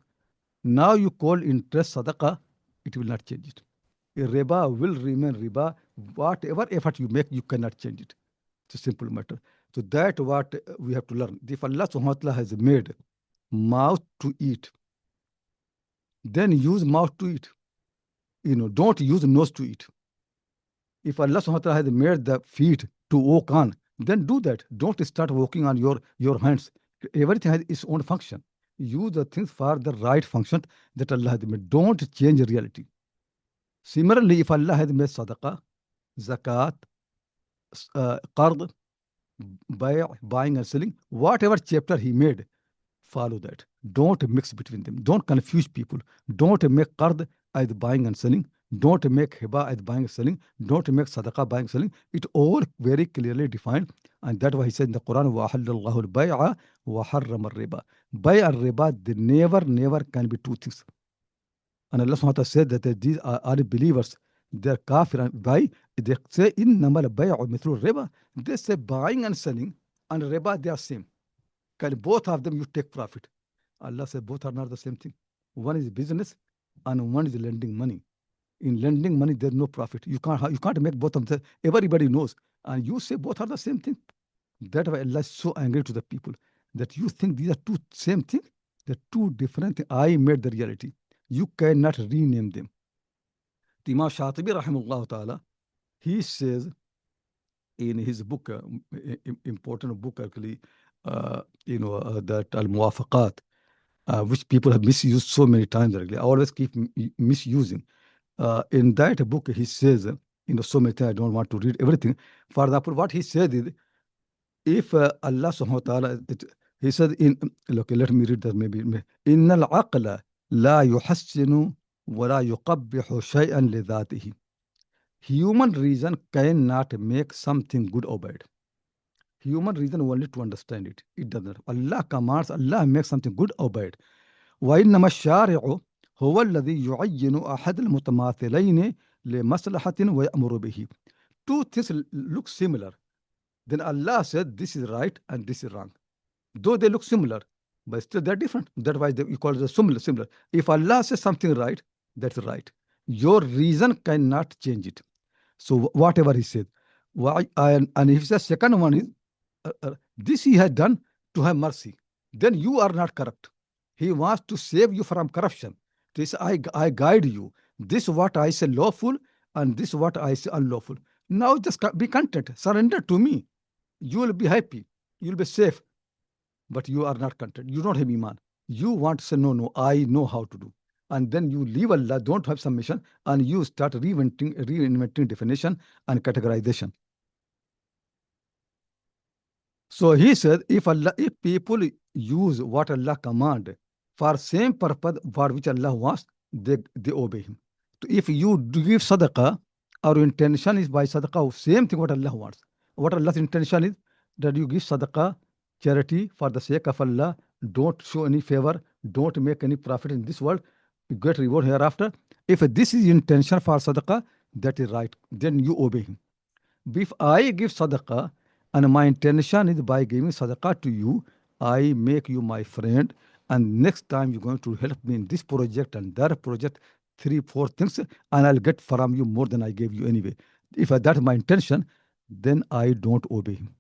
now you call interest sadaqah, it will not change it. Riba will remain riba. Whatever effort you make, you cannot change it. It's a simple matter. So that what we have to learn. If Allah subhanahu wa ta'ala has made mouth to eat, then use mouth to eat. Don't use nose to eat. If Allah subhanahu wa ta'ala has made the feet to walk on, then do that. Don't start walking on your hands. Everything has its own function. Use the things for the right function that Allah has made. Don't change reality. Similarly, if Allah has made sadaqah, zakat, qard, buying and selling, whatever chapter He made, follow that. Don't mix between them. Don't confuse people. Don't make qard as buying and selling. Don't make hiba as buying and selling. Don't make sadaqah buying and selling. It all very clearly defined. And that's why He said in the Quran, وَأَحَلَّ اللَّهُ الْبَيْعَ وَحَرَّمَ الرِّبَى. Bay and riba, they never can be two things. And Allah subhanahu wa ta'ala said that these are believers. They're kafir. And by they say إِنَّمَا الْبَيْعُ مِثْلُ الرِّبَى. They say buying and selling and riba, they are same. Can both of them you take profit? Allah said both are not the same thing. One is business and one is lending money. In lending money, there's no profit. You can't make both of them. Everybody knows. And you say both are the same thing. That's why Allah is so angry to the people that you think these are two same thing. They're two different things. I made the reality. You cannot rename them. Imam Shatibi rahimahullah ta'ala, he says in his book, important book actually, that al-muwafaqat, which people have misused so many times. Really, I always keep misusing. In that book, he says, so many things. I don't want to read everything. For example, what he said is, if Allah subhanahu wa ta'ala, he said look, let me read that maybe. إن العقل لا يحسن ولا يقبح شيئا لذاته. Human reason cannot make something good or bad. Human reason only to understand it. It doesn't. Allah commands, Allah makes something good or bad. وإنما الشارع هو الذي يعين أحد المتماثلين لمصلحة ويأمر به. Two things look similar. Then Allah said this is right and this is wrong. Though they look similar, but still they're different. That's why you call it similar. If Allah says something right, that's right. Your reason cannot change it. So whatever he said. Why, and if the second one is, this he has done to have mercy, then you are not corrupt. He wants to save you from corruption. This I guide you. This what I say lawful, and this what I say unlawful. Now just be content. Surrender to me. You will be happy. You'll be safe. But you are not content. You don't have iman. You want to say, no, I know how to do. And then you leave Allah, don't have submission, and you start reinventing definition and categorization. So he said, if people use what Allah command for same purpose for which Allah wants, they obey him. So if you give sadaqah, our intention is by sadaqah, same thing what Allah wants. What Allah's intention is that you give sadaqah, charity for the sake of Allah, don't show any favor, don't make any profit in this world, you get reward hereafter. If this is intention for sadaqah, that is right, then you obey him. If I give sadaqah and my intention is by giving sadaqah to you, I make you my friend, and next time you're going to help me in this project and that project, 3-4 things, and I'll get from you more than I gave you anyway. If that's my intention, then I don't obey him.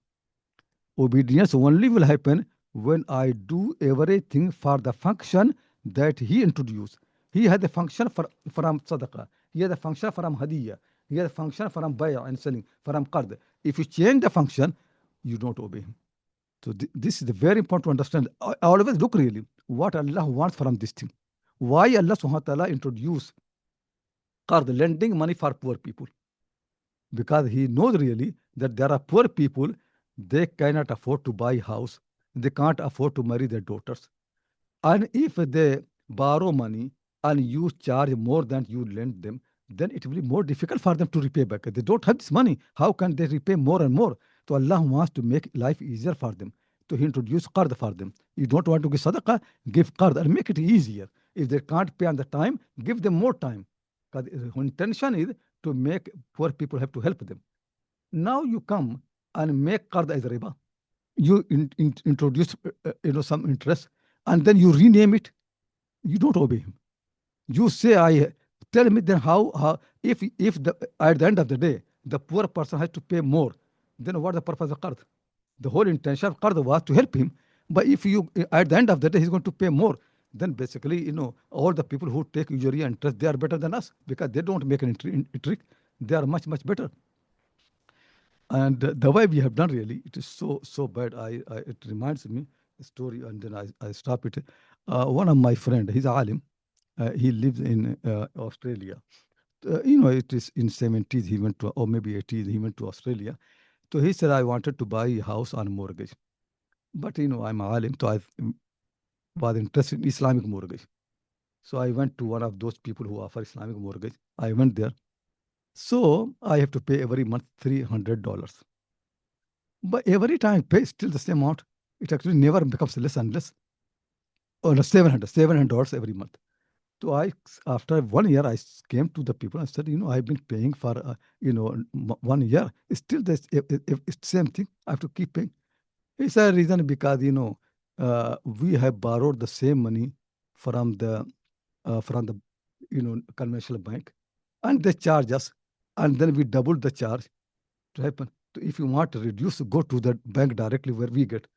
Obedience only will happen when I do everything for the function that he introduced. He had a function from sadaqah. He had a function from hadiyah. He had a function from bay'ah and selling, from qard. If you change the function, you don't obey him. So this is very important to understand. I always look really what Allah wants from this thing. Why Allah subhanahu wa ta'ala introduced qard, lending money for poor people? Because he knows really that there are poor people, they cannot afford to buy house, they can't afford to marry their daughters. And if they borrow money and you charge more than you lend them, then it will be more difficult for them to repay back. They don't have this money. How can they repay more and more? So Allah wants to make life easier for them. So He introduced qard for them. You don't want to give sadaqah, give qard and make it easier. If they can't pay on the time, give them more time. Because the intention is to make poor people have to help them. Now you come and make qard as riba. You introduce some interest, and then you rename it. You don't obey him. You say, I tell me then how if at the end of the day the poor person has to pay more, then what the purpose of qard? The whole intention of qard was to help him. But if you at the end of the day he's going to pay more, then basically all the people who take usury and interest, they are better than us because they don't make an trick. They are much better. And the way we have done really, it is so bad. It reminds me a story, and then I stop it. One of my friend, he's a alim. He lives in Australia. It is in 70s he went to, or maybe 80s he went to Australia. So he said, I wanted to buy a house on mortgage. But I'm a alim, so I was interested in Islamic mortgage. So I went to one of those people who offer Islamic mortgage. I went there. So I have to pay every month $300. But every time I pay still the same amount. It actually never becomes less and less. Oh no, $700 every month. So after 1 year, I came to the people and said, I've been paying for 1 year. It's still it's the same thing. I have to keep paying. It's a reason because we have borrowed the same money from the conventional bank, and they charge us, and then we doubled the charge to happen. So if you want to reduce, go to the bank directly where we get.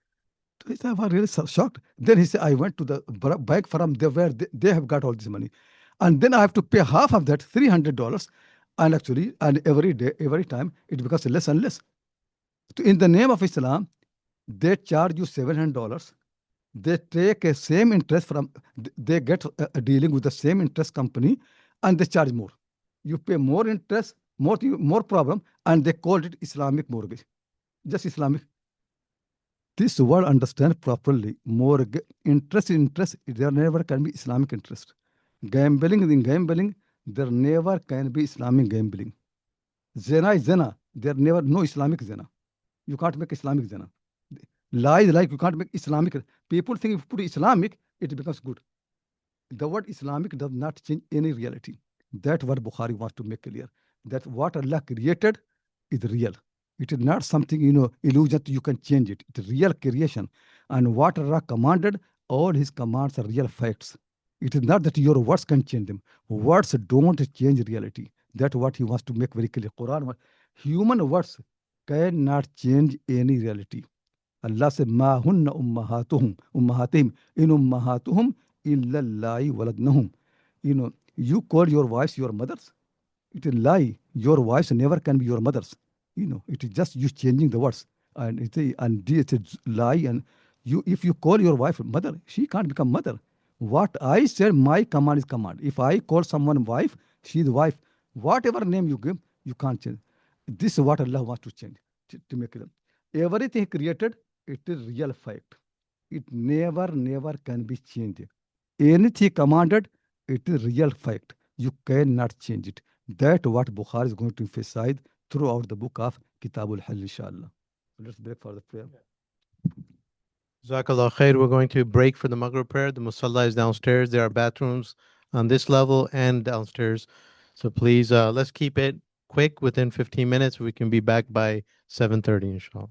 So he said, I was really shocked. Then he said, I went to the bank from there where they have got all this money. And then I have to pay half of that, $300. And every day, every time, it becomes less and less. So in the name of Islam, They charge you $700. They take a same interest from, they get a dealing with the same interest company, and they charge more. You pay more interest, more problem, and they called it Islamic mortgage. Just Islamic. This word understand properly. Mortgage, interest, there never can be Islamic interest. Gambling in gambling, there never can be Islamic gambling. Zina is zina. There never no Islamic zina. You can't make Islamic zina. Lies like you can't make Islamic. People think if you put Islamic, it becomes good. The word Islamic does not change any reality. That's what Bukhari wants to make clear. That what Allah created is real. It is not something, illusion you can change it. It's real creation. And what Allah commanded, all his commands are real facts. It is not that your words can change them. Words don't change reality. That's what he wants to make very clear. Quran, human words cannot change any reality. Allah said, Ma hunna ummahatihim, in ummahatuhum illa Allahi waladnahum. You call your wives your mothers. It is lie. Your wives never can be your mothers. It is just you changing the words. And it's a lie. And if you call your wife mother, she can't become mother. What I said, my command is command. If I call someone wife, she is wife. Whatever name you give, you can't change. This is what Allah wants to change, to make it. Everything created, it is real fact. It never can be changed. Anything commanded, it is real fact. You cannot change it. That's what Bukhari is going to emphasize throughout the book of Kitab al-Hiyal, inshallah. So let's break for the prayer. Jazakallah khair. We're going to break for the Maghrib prayer. The Musalla is downstairs. There are bathrooms on this level and downstairs. So please, let's keep it quick within 15 minutes. We can be back by 7:30, inshallah.